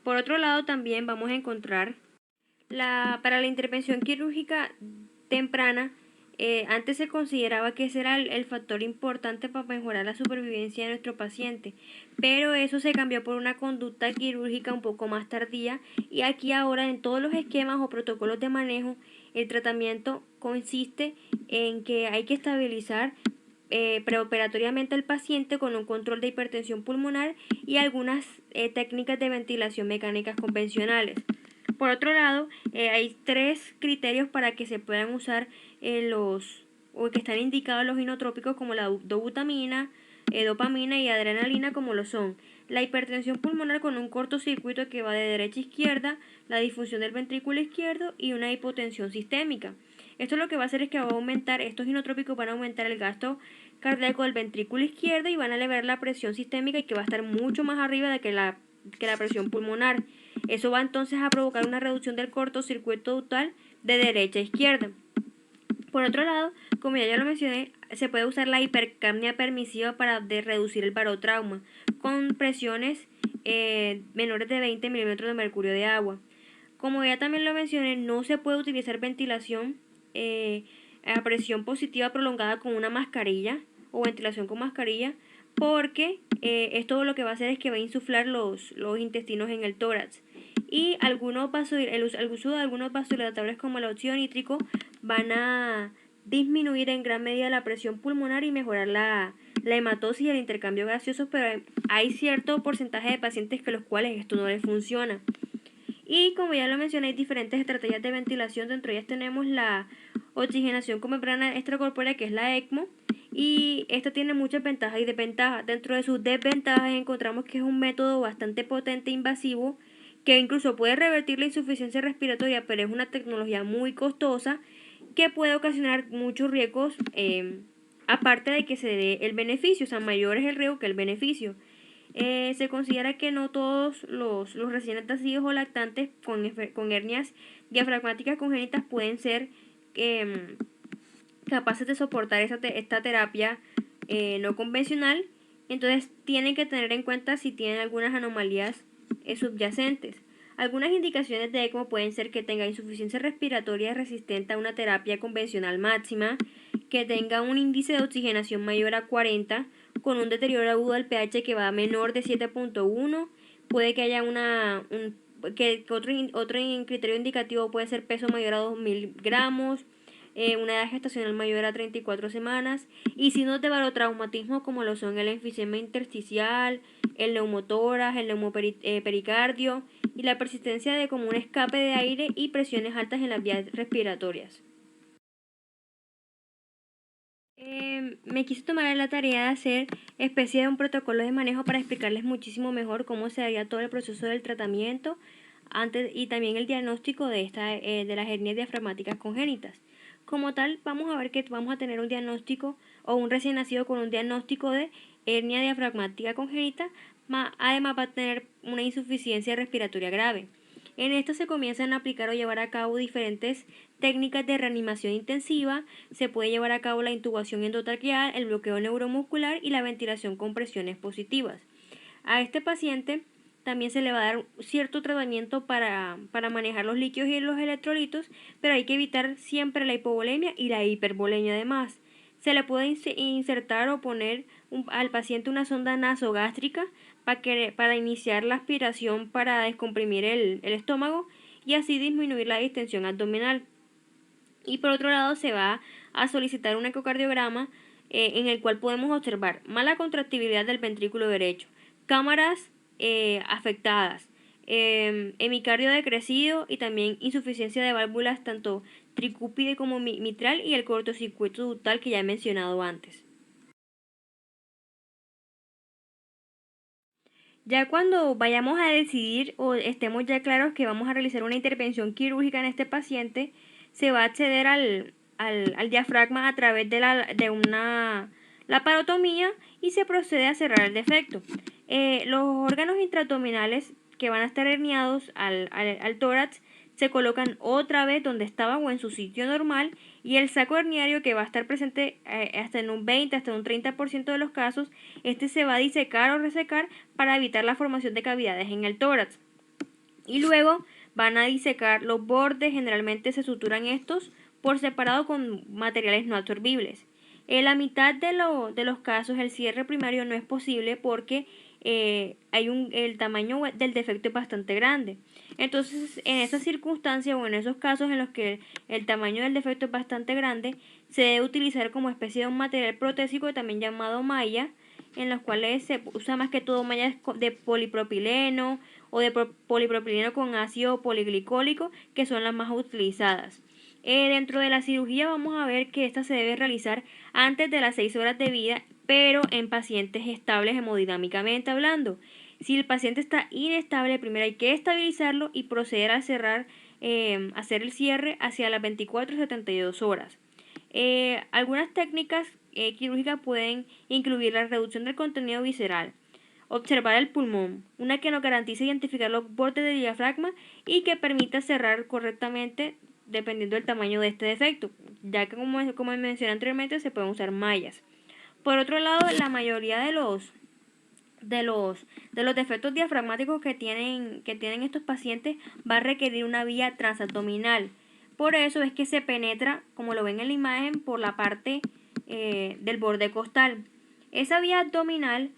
Por otro lado, también vamos a encontrar para la intervención quirúrgica temprana, antes se consideraba que ese era el factor importante para mejorar la supervivencia de nuestro paciente, pero eso se cambió por una conducta quirúrgica un poco más tardía, y aquí ahora en todos los esquemas o protocolos de manejo el tratamiento consiste en que hay que estabilizar preoperatoriamente al paciente con un control de hipertensión pulmonar y algunas técnicas de ventilación mecánicas convencionales. Por otro lado, hay 3 criterios para que se puedan usar o que están indicados los inotrópicos, como la dobutamina, dopamina y adrenalina, como lo son la hipertensión pulmonar con un cortocircuito que va de derecha a izquierda, la disfunción del ventrículo izquierdo y una hipotensión sistémica. Esto lo que va a hacer es que estos inotrópicos van a aumentar el gasto cardíaco del ventrículo izquierdo y van a elevar la presión sistémica, y que va a estar mucho más arriba de que la presión pulmonar. Eso va entonces a provocar una reducción del cortocircuito ductal de derecha a izquierda. Por otro lado, como ya lo mencioné, se puede usar la hipercapnia permisiva para reducir el barotrauma con presiones menores de 20 milímetros de mercurio de agua. Como ya también lo mencioné, no se puede utilizar ventilación a presión positiva prolongada con una mascarilla o ventilación con mascarilla, porque esto lo que va a hacer es que va a insuflar los intestinos en el tórax, y el uso de algunos vasodilatadores como el óxido nítrico van a disminuir en gran medida la presión pulmonar y mejorar la hematosis y el intercambio gaseoso, pero hay cierto porcentaje de pacientes que los cuales esto no les funciona. Y como ya lo mencioné, hay diferentes estrategias de ventilación. Dentro de ellas tenemos la oxigenación con membrana extracorpórea, que es la ECMO, y esta tiene muchas ventajas y desventajas. Dentro de sus desventajas encontramos que es un método bastante potente e invasivo, que incluso puede revertir la insuficiencia respiratoria, pero es una tecnología muy costosa que puede ocasionar muchos riesgos, aparte de que se dé el beneficio, o sea, mayor es el riesgo que el beneficio. Se considera que no todos los recién nacidos o lactantes con hernias diafragmáticas congénitas pueden ser capaces de soportar esta terapia no convencional. Entonces tienen que tener en cuenta si tienen algunas anomalías subyacentes. Algunas indicaciones de ECMO pueden ser que tenga insuficiencia respiratoria resistente a una terapia convencional máxima, que tenga un índice de oxigenación mayor a 40, con un deterioro agudo del pH que va a menor de 7.1, puede que haya otro criterio indicativo puede ser peso mayor a 2000 gramos, una edad gestacional mayor a 34 semanas, y signos de barotraumatismo como lo son el enfisema intersticial, el neumotórax, el neumopericardio y la persistencia de como un escape de aire y presiones altas en las vías respiratorias. Me quise tomar la tarea de hacer especie de un protocolo de manejo para explicarles muchísimo mejor cómo se haría todo el proceso del tratamiento antes y también el diagnóstico de las hernias diafragmáticas congénitas. Como tal, vamos a ver que vamos a tener un diagnóstico o un recién nacido con un diagnóstico de hernia diafragmática congénita, además va a tener una insuficiencia respiratoria grave. En esto se comienzan a aplicar o llevar a cabo diferentes técnicas de reanimación intensiva. Se puede llevar a cabo la intubación endotraqueal, el bloqueo neuromuscular y la ventilación con presiones positivas. A este paciente también se le va a dar cierto tratamiento para manejar los líquidos y los electrolitos, pero hay que evitar siempre la hipovolemia y la hipervolemia además. Se le puede insertar o poner al paciente una sonda nasogástrica para iniciar la aspiración para descomprimir el estómago y así disminuir la distensión abdominal. Y por otro lado se va a solicitar un ecocardiograma en el cual podemos observar mala contractibilidad del ventrículo derecho, cámaras afectadas, hemicardio decrecido y también insuficiencia de válvulas tanto tricúpide como mitral y el cortocircuito ductal que ya he mencionado antes. Ya cuando vayamos a decidir o estemos ya claros que vamos a realizar una intervención quirúrgica en este paciente, se va a acceder al diafragma a través de una laparotomía y se procede a cerrar el defecto. Los órganos intraabdominales que van a estar herniados al tórax se colocan otra vez donde estaban o en su sitio normal, y el saco herniario que va a estar presente hasta en un 20 hasta un 30% de los casos, este se va a disecar o resecar para evitar la formación de cavidades en el tórax. Y luego van a disecar los bordes, generalmente se suturan estos por separado con materiales no absorbibles. En la mitad de los casos el cierre primario no es posible porque el tamaño del defecto es bastante grande. Entonces, en esas circunstancias o en esos casos en los que el tamaño del defecto es bastante grande, se debe utilizar como especie de un material protésico también llamado malla, en los cuales se usa más que todo mallas de polipropileno o de polipropileno con ácido poliglicólico, que son las más utilizadas. Dentro de la cirugía vamos a ver que esta se debe realizar antes de las 6 horas de vida, pero en pacientes estables hemodinámicamente hablando. Si el paciente está inestable, primero hay que estabilizarlo y proceder a cerrar, hacer el cierre hacia las 24 o 72 horas. Algunas técnicas quirúrgicas pueden incluir la reducción del contenido visceral, observar el pulmón, una que nos garantice identificar los bordes del diafragma y que permita cerrar correctamente dependiendo del tamaño de este defecto, ya que como mencioné anteriormente se pueden usar mallas. Por otro lado, la mayoría de los defectos diafragmáticos que tienen estos pacientes va a requerir una vía transabdominal. Por eso es que se penetra, como lo ven en la imagen, por la parte del borde costal. Esa vía abdominal,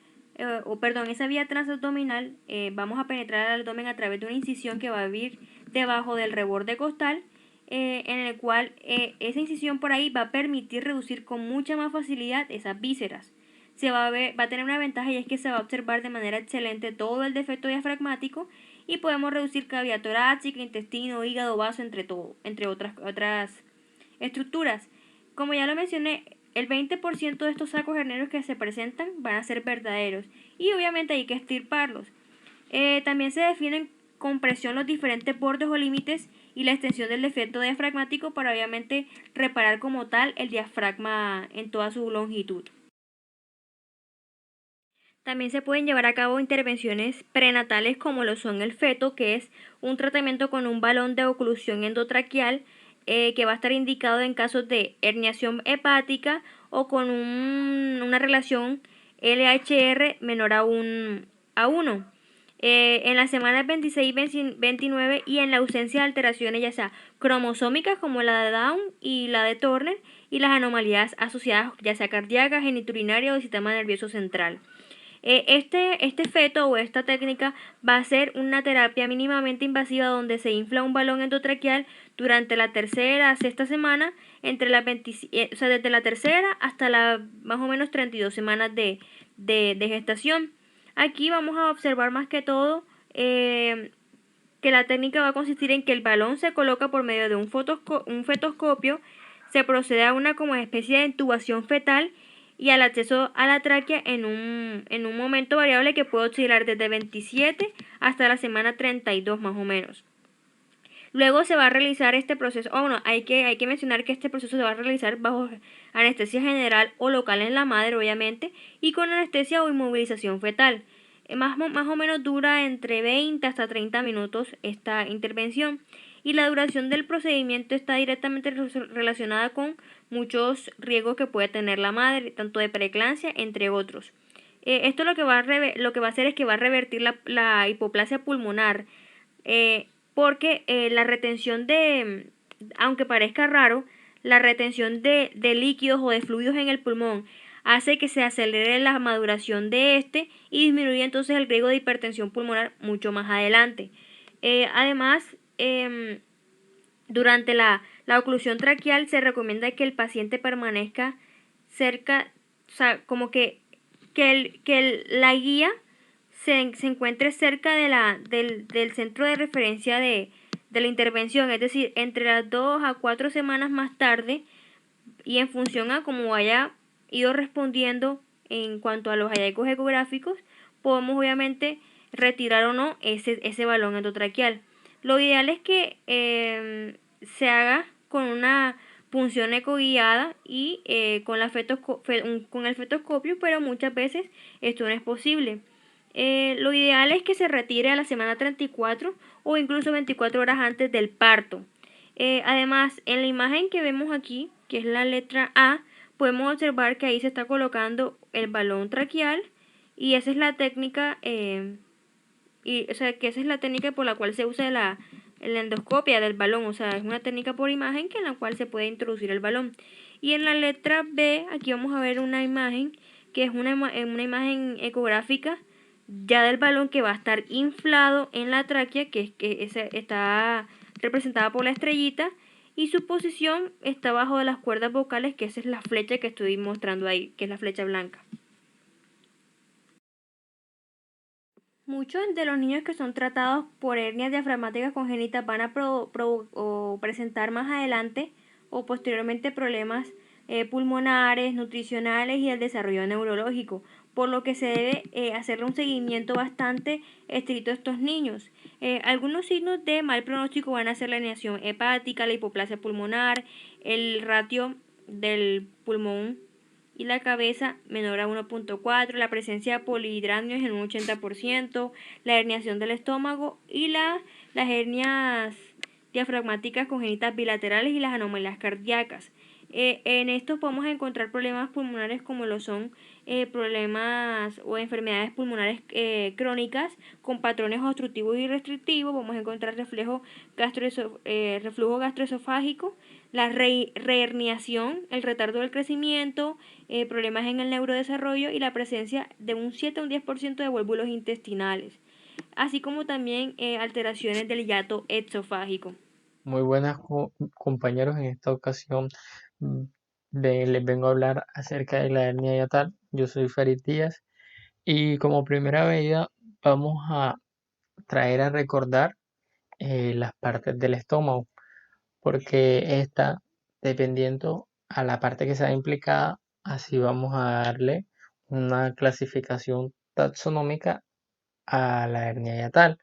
esa vía transabdominal, vamos a penetrar al abdomen a través de una incisión que va a vivir debajo del reborde costal, en el cual esa incisión por ahí va a permitir reducir con mucha más facilidad esas vísceras. Va a tener una ventaja, y es que se va a observar de manera excelente todo el defecto diafragmático y podemos reducir cavidad torácica, intestino, hígado, vaso, entre otras estructuras. Como ya lo mencioné, el 20% de estos sacos hernianos que se presentan van a ser verdaderos y obviamente hay que extirparlos. También se definen con presión los diferentes bordes o límites y la extensión del defecto diafragmático para obviamente reparar como tal el diafragma en toda su longitud. También se pueden llevar a cabo intervenciones prenatales como lo son el feto, que es un tratamiento con un balón de oclusión endotraqueal que va a estar indicado en casos de herniación hepática o con una relación LHR menor a 1. En las semanas 26 y 29 y en la ausencia de alteraciones ya sea cromosómicas como la de Down y la de Turner y las anomalías asociadas ya sea cardíacas, geniturinarias o del sistema nervioso central. Este feto o esta técnica va a ser una terapia mínimamente invasiva donde se infla un balón endotraqueal durante la tercera a sexta semana, desde la tercera hasta la más o menos 32 semanas de gestación. Aquí vamos a observar más que todo que la técnica va a consistir en que el balón se coloca por medio de un fetoscopio, se procede a una como especie de intubación fetal y al acceso a la tráquea en un momento variable que puede oscilar desde 27 hasta la semana 32 más o menos. Luego se va a realizar este proceso, hay que mencionar que este proceso se va a realizar bajo anestesia general o local en la madre, obviamente, y con anestesia o inmovilización fetal. Más o menos dura entre 20 hasta 30 minutos esta intervención y la duración del procedimiento está directamente relacionada con muchos riesgos que puede tener la madre, tanto de preeclampsia, entre otros. Esto lo que va a hacer es que va a revertir la hipoplasia pulmonar, porque la retención aunque parezca raro, la retención de líquidos o de fluidos en el pulmón hace que se acelere la maduración de este y disminuye entonces el riesgo de hipertensión pulmonar mucho más adelante. Además, durante la oclusión traqueal se recomienda que el paciente permanezca cerca, o sea, como que la guía se encuentre cerca del centro de referencia de la intervención, es decir, entre las 2 a 4 semanas más tarde y en función a cómo haya ido respondiendo en cuanto a los hallazgos ecográficos, podemos obviamente retirar o no ese balón endotraqueal. Lo ideal es que se haga con una punción ecoguiada y con el fetoscopio, pero muchas veces esto no es posible. Lo ideal es que se retire a la semana 34 o incluso 24 horas antes del parto. Además, en la imagen que vemos aquí, que es la letra A, podemos observar que ahí se está colocando el balón traqueal y esa es la técnica, que esa es la técnica por la cual se usa la endoscopia del balón, o sea, es una técnica por imagen en la cual se puede introducir el balón. Y en la letra B, aquí vamos a ver una imagen que es una imagen ecográfica ya del balón que va a estar inflado en la tráquea, está representada por la estrellita, y su posición está bajo de las cuerdas vocales, que esa es la flecha que estoy mostrando ahí, que es la flecha blanca. Muchos de los niños que son tratados por hernias diafragmáticas congénitas van a presentar más adelante o posteriormente problemas pulmonares, nutricionales y el desarrollo neurológico, por lo que se debe hacerle un seguimiento bastante estricto a estos niños. Algunos signos de mal pronóstico van a ser la herniación hepática, la hipoplasia pulmonar, el ratio del pulmón y la cabeza menor a 1.4, la presencia de polihidráneos en un 80%, la herniación del estómago y las hernias diafragmáticas congénitas bilaterales y las anomalías cardíacas. En estos podemos encontrar problemas pulmonares como lo son problemas o enfermedades pulmonares crónicas con patrones obstructivos y restrictivos. Vamos a encontrar reflujo gastroesofágico, la reherniación, el retardo del crecimiento, problemas en el neurodesarrollo y la presencia de un 7 a un 10% de volúmenes intestinales, así como también alteraciones del hiato exofágico. Muy buenas compañeros, en esta ocasión mm, les vengo a hablar acerca de la hernia hiatal. Yo soy Farid Díaz y como primera medida vamos a traer a recordar las partes del estómago, porque esta dependiendo a la parte que sea implicada, así vamos a darle una clasificación taxonómica a la hernia hiatal.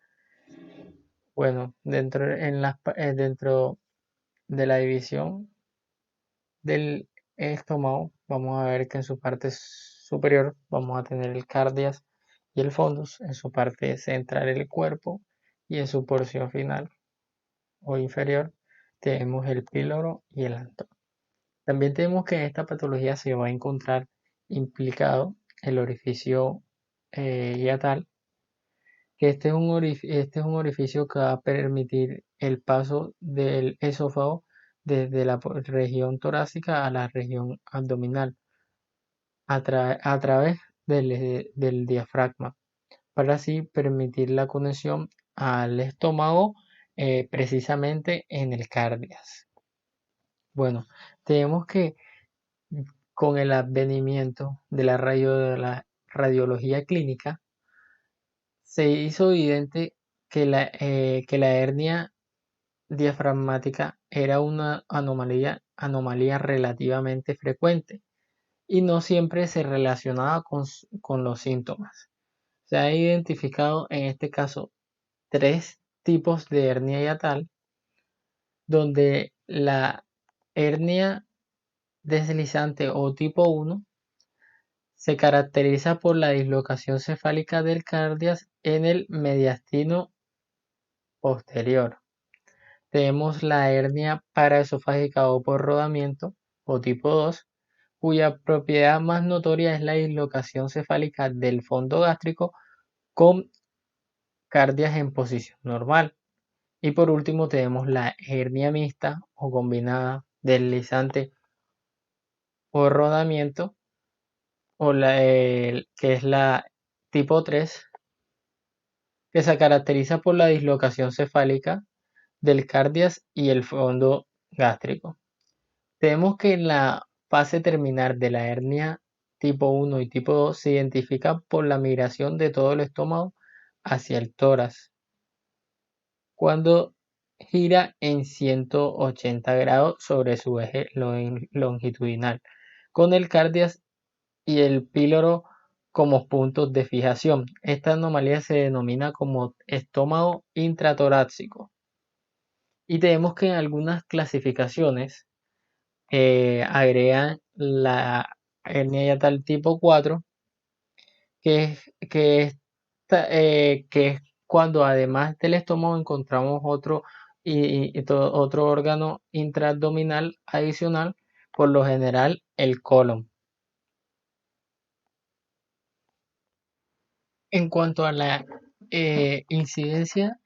Bueno, dentro de la división del estómago, vamos a ver que en su parte superior vamos a tener el cardias y el fundus, en su parte central el cuerpo y en su porción final o inferior tenemos el píloro y el antro. También tenemos que en esta patología se va a encontrar implicado el orificio hiatal, que este es un orificio que va a permitir el paso del esófago desde la región torácica a la región abdominal a través del diafragma, para así permitir la conexión al estómago precisamente en el cardias. Bueno, tenemos que con el advenimiento de la radiología clínica, se hizo evidente que la hernia diafragmática era una anomalía relativamente frecuente y no siempre se relacionaba con los síntomas. Se ha identificado en este caso 3 tipos de hernia hiatal, donde la hernia deslizante o tipo 1 se caracteriza por la dislocación cefálica del cardias en el mediastino posterior. Tenemos la hernia paraesofágica o por rodamiento o tipo 2, cuya propiedad más notoria es la dislocación cefálica del fondo gástrico con cardias en posición normal. Y por último tenemos la hernia mixta o combinada deslizante o rodamiento que es la tipo 3, que se caracteriza por la dislocación cefálica del cardias y el fondo gástrico. Tenemos que en la fase terminal de la hernia tipo 1 y tipo 2 se identifica por la migración de todo el estómago hacia el tórax, cuando gira en 180 grados sobre su eje longitudinal, con el cardias y el píloro como puntos de fijación. Esta anomalía se denomina como estómago intratorácico. Y tenemos que en algunas clasificaciones agregan la hernia hiatal tipo 4, que es cuando además del estómago encontramos otro órgano intraabdominal adicional, por lo general el colon. En cuanto a la incidencia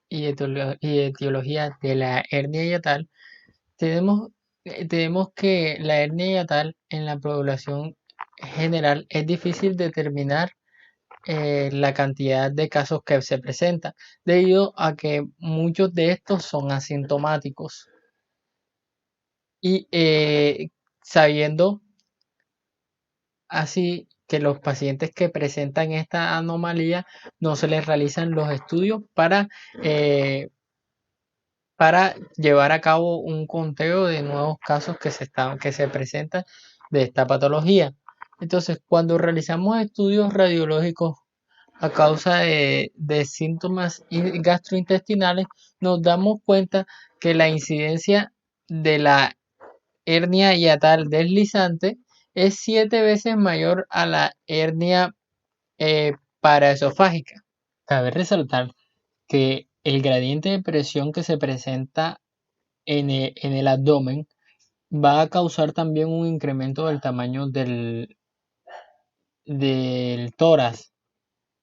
y etiología de la hernia hiatal, tenemos que la hernia hiatal en la población general es difícil determinar la cantidad de casos que se presentan, debido a que muchos de estos son asintomáticos. Y sabiendo así que los pacientes que presentan esta anomalía no se les realizan los estudios para llevar a cabo un conteo de nuevos casos que se presentan de esta patología. Entonces, cuando realizamos estudios radiológicos a causa de síntomas gastrointestinales, nos damos cuenta que la incidencia de la hernia hiatal deslizante es 7 veces mayor a la hernia paraesofágica. Cabe resaltar que el gradiente de presión que se presenta en el abdomen va a causar también un incremento del tamaño del tórax,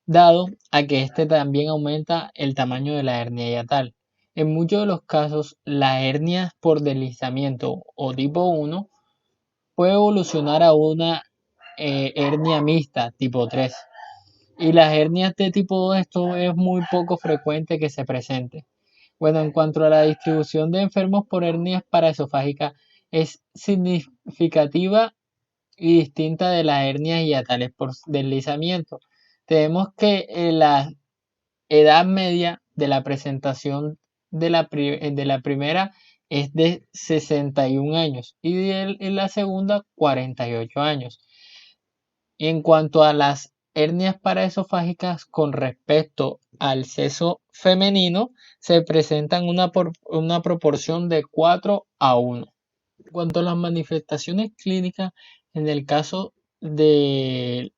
dado a que este también aumenta el tamaño de la hernia hiatal. En muchos de los casos, la hernia por deslizamiento o tipo 1 puede evolucionar a una hernia mixta tipo 3. Y las hernias de tipo 2, esto es muy poco frecuente que se presente. Bueno, en cuanto a la distribución de enfermos por hernias paraesofágicas, es significativa y distinta de las hernias hiatales por deslizamiento. Tenemos que la edad media de la presentación de la primera es de 61 años y en la segunda 48 años. En cuanto a las hernias paraesofágicas con respecto al sexo femenino, se presentan una proporción de 4:1. En cuanto a las manifestaciones clínicas, en el caso de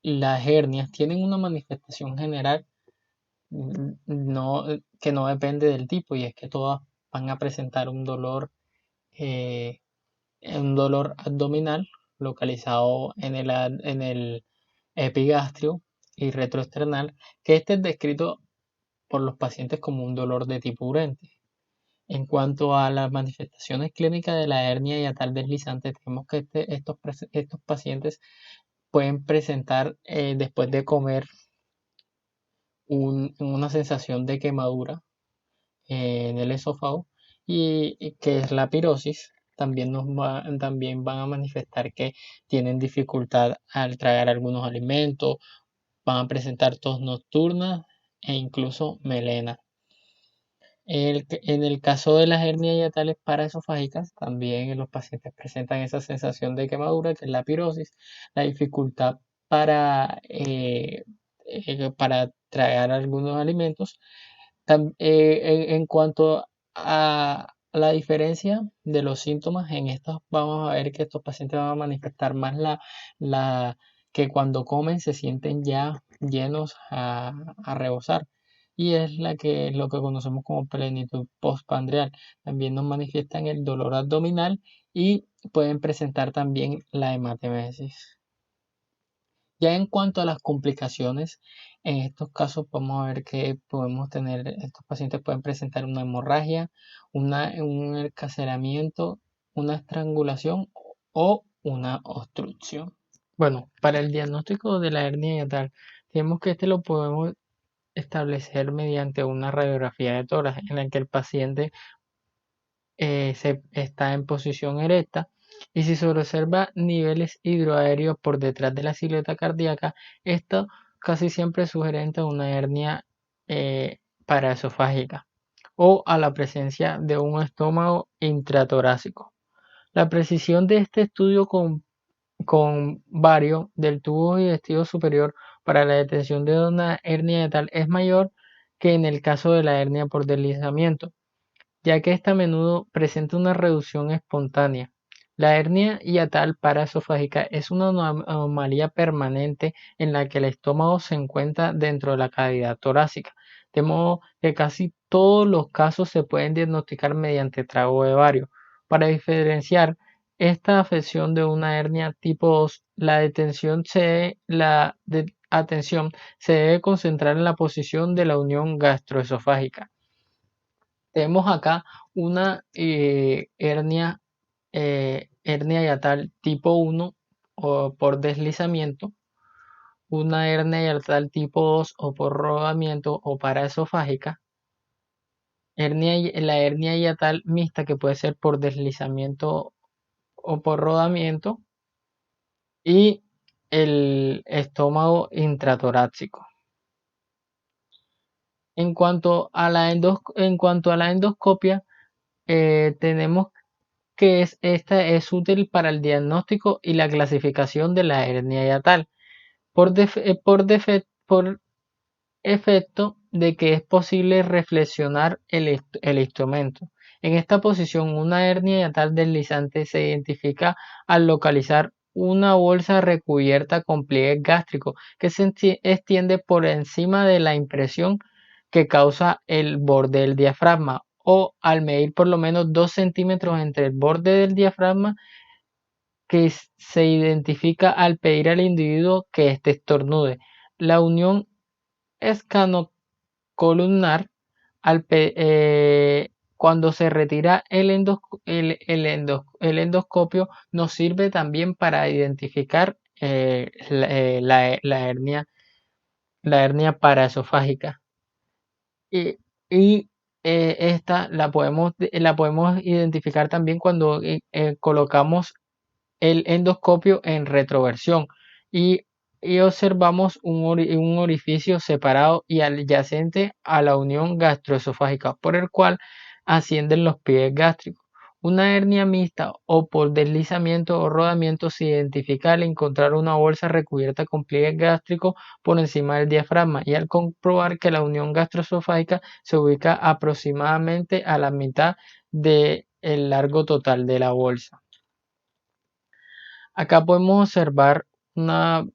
las hernias, tienen una manifestación general que no depende del tipo, y es que todas van a presentar eh, un dolor abdominal localizado en el epigastrio y retroesternal, que este es descrito por los pacientes como un dolor de tipo urente. En cuanto a las manifestaciones clínicas de la hernia hiatal deslizante, tenemos que estos pacientes pueden presentar después de comer una sensación de quemadura en el esófago y que es la pirosis. También van a manifestar que tienen dificultad al tragar algunos alimentos, van a presentar tos nocturna e incluso melena. En el caso de las hernias hiatales paraesofágicas, también los pacientes presentan esa sensación de quemadura, que es la pirosis, la dificultad para tragar algunos alimentos. En cuanto a la diferencia de los síntomas, en estos vamos a ver que estos pacientes van a manifestar más la que cuando comen se sienten ya llenos a rebosar, y es lo que conocemos como plenitud postprandial. También nos manifiestan el dolor abdominal y pueden presentar también la hematemesis. Ya en cuanto a las complicaciones, en estos casos vamos a ver que estos pacientes pueden presentar una hemorragia, un encarcelamiento, una estrangulación o una obstrucción. Bueno, para el diagnóstico de la hernia hiatal, tenemos que lo podemos establecer mediante una radiografía de tórax en la que el paciente está en posición erecta, y si se observa niveles hidroaéreos por detrás de la silueta cardíaca, esto casi siempre es sugerente a una hernia paraesofágica o a la presencia de un estómago intratorácico. La precisión de este estudio con vario del tubo digestivo superior para la detección de una hernia hiatal es mayor que en el caso de la hernia por deslizamiento, ya que esta a menudo presenta una reducción espontánea. La hernia hiatal paraesofágica es una anomalía permanente en la que el estómago se encuentra dentro de la cavidad torácica, de modo que casi todos los casos se pueden diagnosticar mediante trago de bario. Para diferenciar esta afección de una hernia tipo 2, atención se debe concentrar en la posición de la unión gastroesofágica. Tenemos acá una hernia hiatal tipo 1 o por deslizamiento, una hernia hiatal tipo 2 o por rodamiento o paraesofágica, la hernia hiatal mixta, que puede ser por deslizamiento o por rodamiento, y el estómago intratorácico. En cuanto a la endoscopia, tenemos que esta es útil para el diagnóstico y la clasificación de la hernia hiatal, por efecto de que es posible reflexionar el instrumento. En esta posición, una hernia hiatal deslizante se identifica al localizar una bolsa recubierta con pliegues gástricos que se extiende por encima de la impresión que causa el borde del diafragma, o al medir por lo menos 2 centímetros entre el borde del diafragma, que se identifica al pedir al individuo que éste estornude. La unión escanocolumnar, cuando se retira el endoscopio, nos sirve también para identificar la hernia paraesofágica. Y esta la podemos identificar también cuando colocamos el endoscopio en retroversión y observamos un orificio separado y adyacente a la unión gastroesofágica, por el cual ascienden los pliegues gástricos. Una hernia mixta o por deslizamiento o rodamiento se identifica al encontrar una bolsa recubierta con pliegues gástricos por encima del diafragma y al comprobar que la unión gastroesofágica se ubica aproximadamente a la mitad del largo total de la bolsa. Acá podemos observar una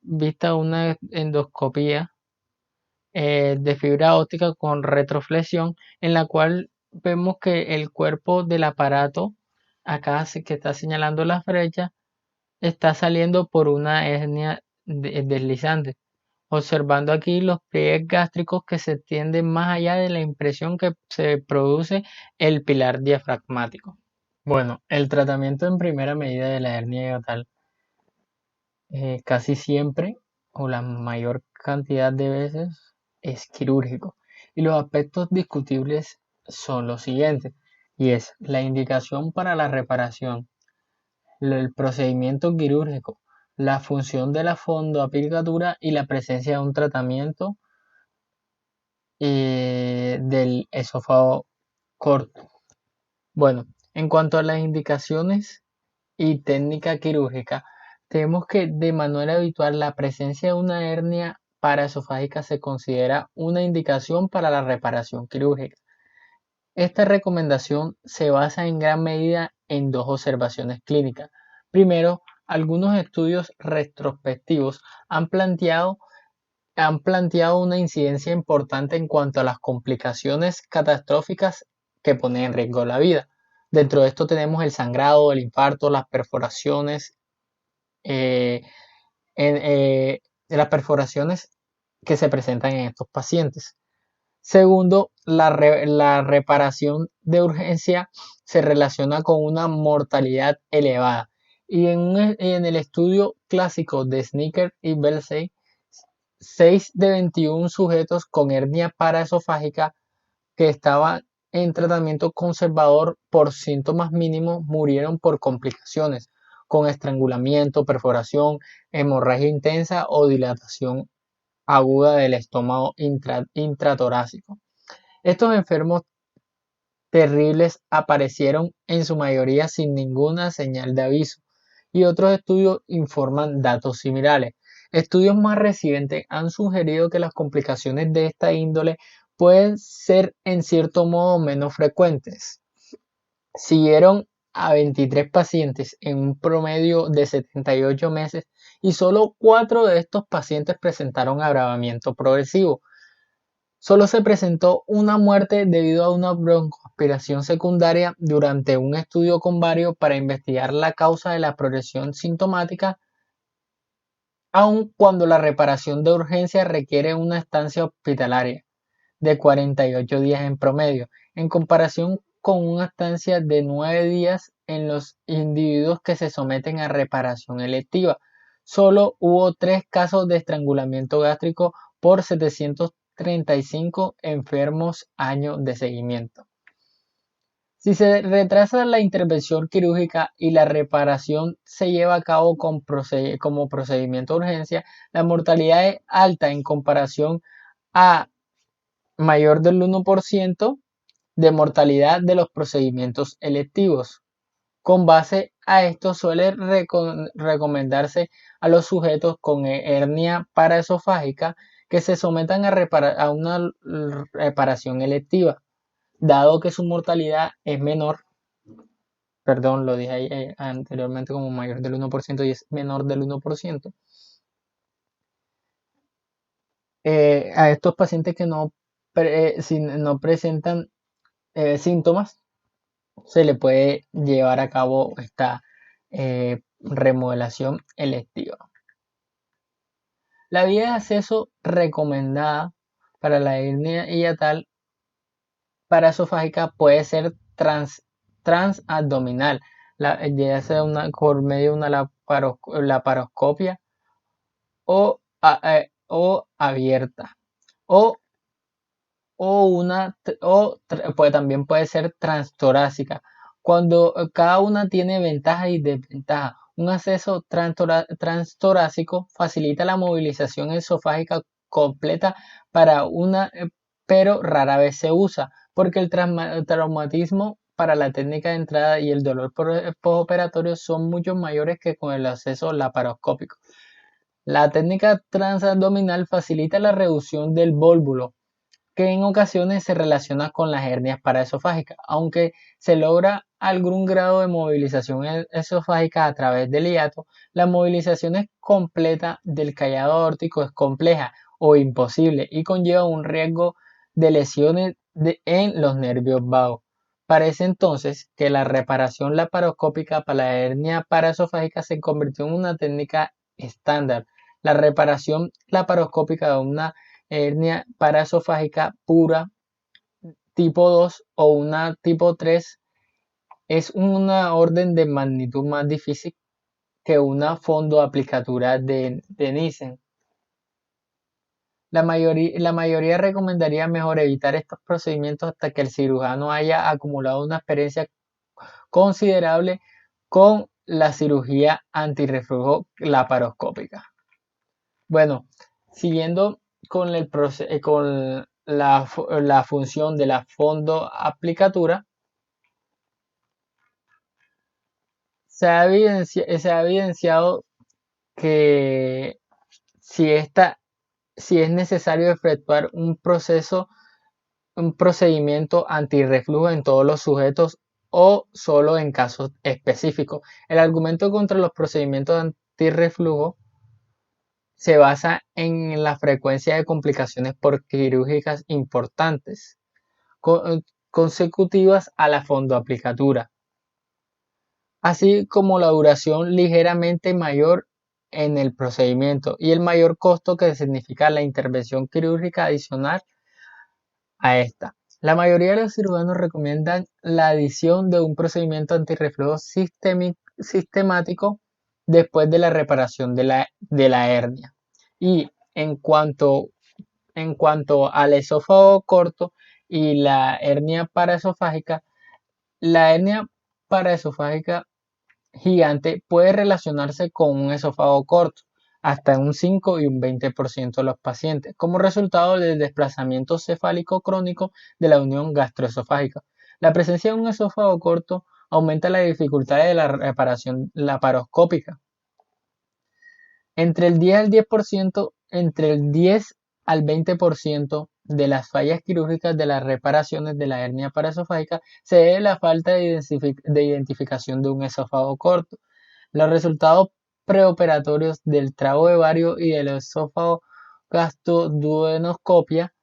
endoscopía de fibra óptica con retroflexión, en la cual vemos que el cuerpo del aparato, acá que está señalando la flecha, está saliendo por una hernia deslizante, observando aquí los pliegues gástricos que se extienden más allá de la impresión que se produce el pilar diafragmático. Bueno, el tratamiento en primera medida de la hernia hiatal casi siempre o la mayor cantidad de veces es quirúrgico. Y los aspectos discutibles son los siguientes, y es la indicación para la reparación, el procedimiento quirúrgico, la función de la fondoaplicatura y la presencia de un tratamiento del esófago corto. Bueno, en cuanto a las indicaciones y técnica quirúrgica, tenemos que de manera habitual la presencia de una hernia paraesofágica se considera una indicación para la reparación quirúrgica. Esta recomendación se basa en gran medida en dos observaciones clínicas. Primero, algunos estudios retrospectivos han planteado una incidencia importante en cuanto a las complicaciones catastróficas que ponen en riesgo la vida. Dentro de esto tenemos el sangrado, el infarto, las perforaciones, de las perforaciones que se presentan en estos pacientes. Segundo, la reparación de urgencia se relaciona con una mortalidad elevada. Y en el estudio clásico de Snicker y Belsey, 6 de 21 sujetos con hernia paraesofágica que estaban en tratamiento conservador por síntomas mínimos murieron por complicaciones, con estrangulamiento, perforación, hemorragia intensa o dilatación aguda del estómago intratorácico. Estos enfermos terribles aparecieron en su mayoría sin ninguna señal de aviso, y otros estudios informan datos similares. Estudios más recientes han sugerido que las complicaciones de esta índole pueden ser en cierto modo menos frecuentes. Siguieron a 23 pacientes en un promedio de 78 meses y solo 4 de estos pacientes presentaron agravamiento progresivo. Solo se presentó una muerte debido a una broncoaspiración secundaria durante un estudio con varios para investigar la causa de la progresión sintomática, aun cuando la reparación de urgencia requiere una estancia hospitalaria de 48 días en promedio, en comparación con una estancia de 9 días en los individuos que se someten a reparación electiva. Solo hubo 3 casos de estrangulamiento gástrico por 735 enfermos años de seguimiento. Si se retrasa la intervención quirúrgica y la reparación se lleva a cabo como procedimiento de urgencia, la mortalidad es alta en comparación a mayor del 1% de mortalidad de los procedimientos electivos. Con base a esto suele recomendarse a los sujetos con hernia paraesofágica que se sometan a una reparación electiva, dado que su mortalidad es menor, perdón, lo dije ahí, anteriormente como mayor del 1% y es menor del 1%, a estos pacientes que no presentan síntomas, se le puede llevar a cabo esta remodelación electiva. La vía de acceso recomendada para la hernia hiatal paraesofágica puede ser transabdominal, ya sea por medio de una laparoscopia o abierta, también puede ser transtorácica, cuando cada una tiene ventajas y desventajas. Un acceso transtorácico facilita la movilización esofágica completa para pero rara vez se usa, porque el traumatismo para la técnica de entrada y el dolor postoperatorio son mucho mayores que con el acceso laparoscópico. La técnica transabdominal facilita la reducción del vólvulo, que en ocasiones se relaciona con las hernias paraesofágicas, aunque se logra algún grado de movilización esofágica a través del hiato, la movilización completa del callado aórtico es compleja o imposible y conlleva un riesgo de lesiones en los nervios vagos. Parece entonces que la reparación laparoscópica para la hernia paraesofágica se convirtió en una técnica estándar. La reparación laparoscópica de una hernia paraesofágica pura tipo 2 o una tipo 3 es una orden de magnitud más difícil que una fondoaplicatura de Nissen. La mayoría recomendaría mejor evitar estos procedimientos hasta que el cirujano haya acumulado una experiencia considerable con la cirugía antirreflujo laparoscópica. Bueno, siguiendo con la función de la fondoaplicatura, se ha evidenciado que si es necesario efectuar un procedimiento antirreflujo en todos los sujetos o solo en casos específicos. El argumento contra los procedimientos antirreflujo se basa en la frecuencia de complicaciones quirúrgicas importantes consecutivas a la fondoaplicatura, así como la duración ligeramente mayor en el procedimiento y el mayor costo que significa la intervención quirúrgica adicional a esta. La mayoría de los cirujanos recomiendan la adición de un procedimiento antirreflujo sistemático después de la reparación de la hernia. Y en cuanto al esófago corto y la hernia paraesofágica gigante puede relacionarse con un esófago corto, hasta un 5 y un 20% de los pacientes, como resultado del desplazamiento cefálico crónico de la unión gastroesofágica. La presencia de un esófago corto aumenta la dificultad de la reparación laparoscópica. Entre el 10 al 20% de las fallas quirúrgicas de las reparaciones de la hernia paraesofágica se debe a la falta de identificación de un esófago corto. Los resultados preoperatorios del trago de vario y del esófago gastoduodenoscopia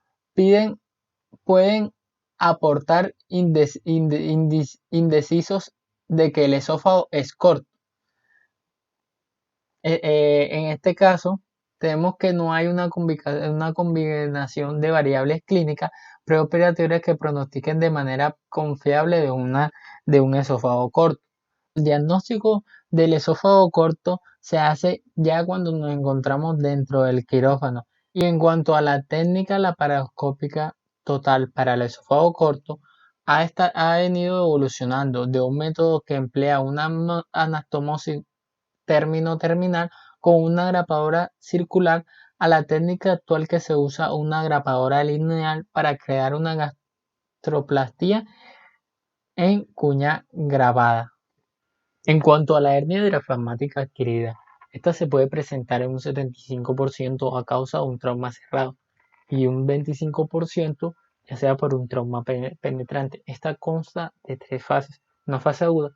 pueden aportar indecisos de que el esófago es corto. En este caso, tenemos que no hay una combinación de variables clínicas preoperatorias que pronostiquen de manera confiable de un esófago corto. El diagnóstico del esófago corto se hace ya cuando nos encontramos dentro del quirófano. Y en cuanto a la técnica laparoscópica total para el esófago corto, ha venido evolucionando de un método que emplea una anastomosis terminal con una grapadora circular a la técnica actual que se usa una grapadora lineal para crear una gastroplastia en cuña grabada. En cuanto a la hernia diafragmática adquirida, esta se puede presentar en un 75% a causa de un trauma cerrado y un 25% ya sea por un trauma penetrante. Esta consta de 3 fases. Una fase aguda,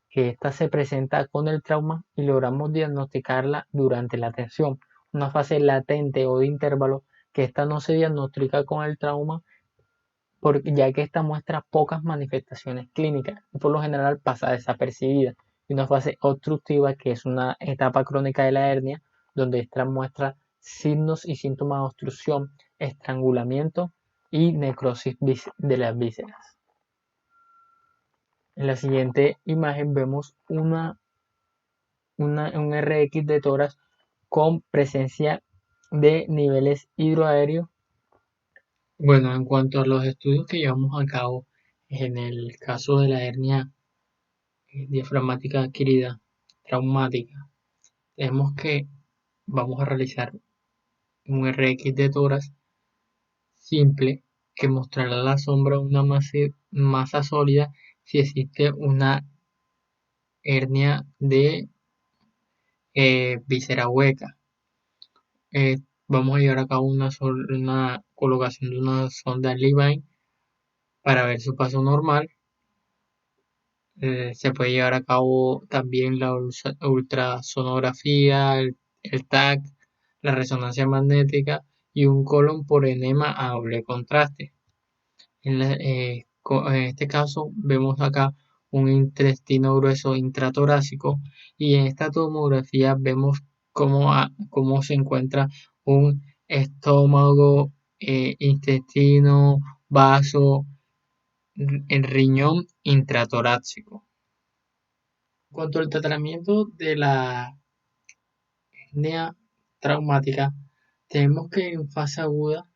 que esta se presenta con el trauma y logramos diagnosticarla durante la atención. Una fase latente o de intervalo, que esta no se diagnostica con el trauma ya que esta muestra pocas manifestaciones clínicas y por lo general pasa desapercibida. Y una fase obstructiva, que es una etapa crónica de la hernia, donde esta muestra signos y síntomas de obstrucción, estrangulamiento y necrosis de las vísceras. En la siguiente imagen vemos un RX de tórax con presencia de niveles hidroaéreos. Bueno, en cuanto a los estudios que llevamos a cabo en el caso de la hernia diafragmática adquirida traumática, vemos que vamos a realizar un RX de tórax simple que mostrará la sombra una masa sólida si existe una hernia de víscera hueca. Vamos a llevar a cabo una colocación de una sonda Levine para ver su paso normal. Se puede llevar a cabo también la ultrasonografía, el TAC, la resonancia magnética y un colon por enema a doble contraste. En este caso vemos acá un intestino grueso intratorácico y en esta tomografía vemos cómo se encuentra un estómago, intestino, vaso, el riñón intratorácico. En cuanto al tratamiento de la hernia traumática, tenemos que en fase aguda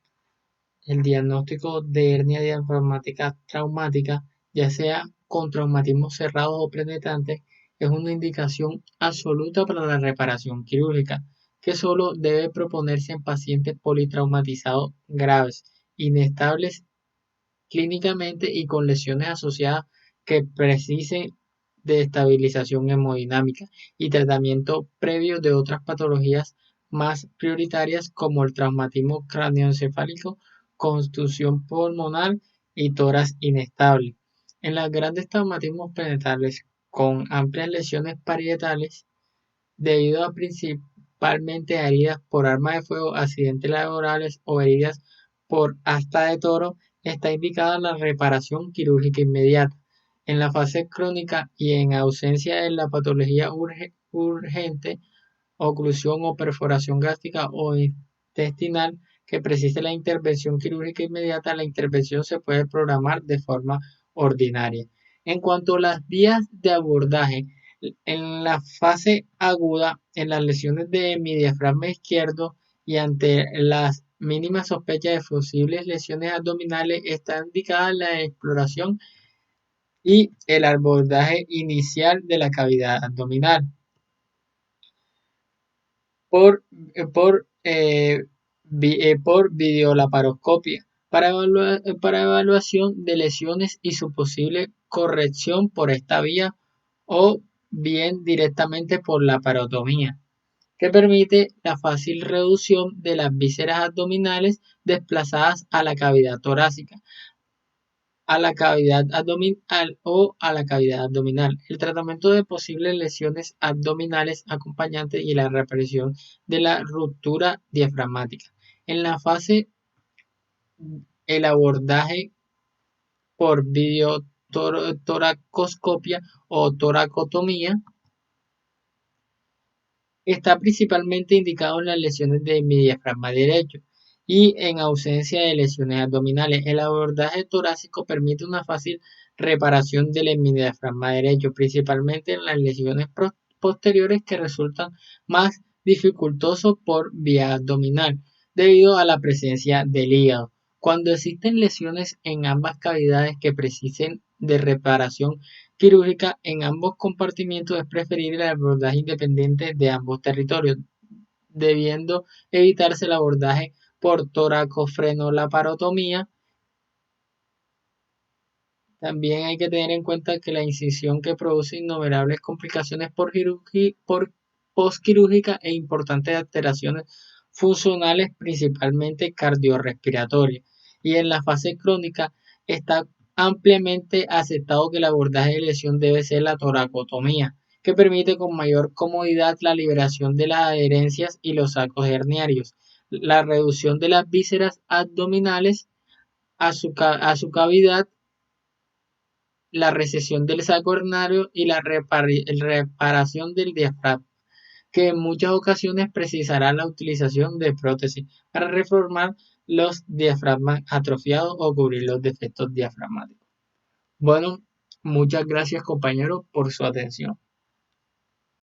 el diagnóstico de hernia diafragmática traumática, ya sea con traumatismo cerrado o penetrante, es una indicación absoluta para la reparación quirúrgica, que solo debe proponerse en pacientes politraumatizados graves, inestables clínicamente y con lesiones asociadas que precisen de estabilización hemodinámica y tratamiento previo de otras patologías más prioritarias como el traumatismo cráneoencefálico, contusión pulmonar y tórax inestable. En los grandes traumatismos penetrales con amplias lesiones parietales, debido a principalmente a heridas por arma de fuego, accidentes laborales o heridas por asta de toro, está indicada la reparación quirúrgica inmediata. En la fase crónica y en ausencia de la patología urgente, oclusión o perforación gástrica o intestinal que precise la intervención quirúrgica inmediata, la intervención se puede programar de forma ordinaria. En cuanto a las vías de abordaje, en la fase aguda, en las lesiones de mi diafragma izquierdo y ante las mínimas sospechas de posibles lesiones abdominales, está indicada la exploración y el abordaje inicial de la cavidad abdominal por, por videolaparoscopia para evaluación de lesiones y su posible corrección por esta vía o bien directamente por la parotomía, que permite la fácil reducción de las vísceras abdominales desplazadas a la cavidad torácica, a la cavidad abdominal o a la cavidad abdominal. El tratamiento de posibles lesiones abdominales acompañantes y la reparación de la ruptura diafragmática. En la fase, el abordaje por videotoracoscopia o toracotomía está principalmente indicado en las lesiones de mi diafragma derecho y en ausencia de lesiones abdominales. El abordaje torácico permite una fácil reparación del diafragma derecho, principalmente en las lesiones posteriores que resultan más dificultoso por vía abdominal, debido a la presencia del hígado. Cuando existen lesiones en ambas cavidades que precisen de reparación quirúrgica en ambos compartimientos, es preferible el abordaje independiente de ambos territorios, debiendo evitarse el abordaje por toracofrenolaparotomía. También hay que tener en cuenta que la incisión que produce innumerables complicaciones por postquirúrgica e importantes alteraciones funcionales, principalmente cardiorrespiratorias. Y en la fase crónica está ampliamente aceptado que el abordaje de lesión debe ser la toracotomía, que permite con mayor comodidad la liberación de las adherencias y los sacos herniarios, la reducción de las vísceras abdominales a su cavidad, la recesión del saco hernario y la reparación del diafragma, que en muchas ocasiones precisará la utilización de prótesis para reformar los diafragmas atrofiados o cubrir los defectos diafragmáticos. Bueno, muchas gracias compañeros por su atención.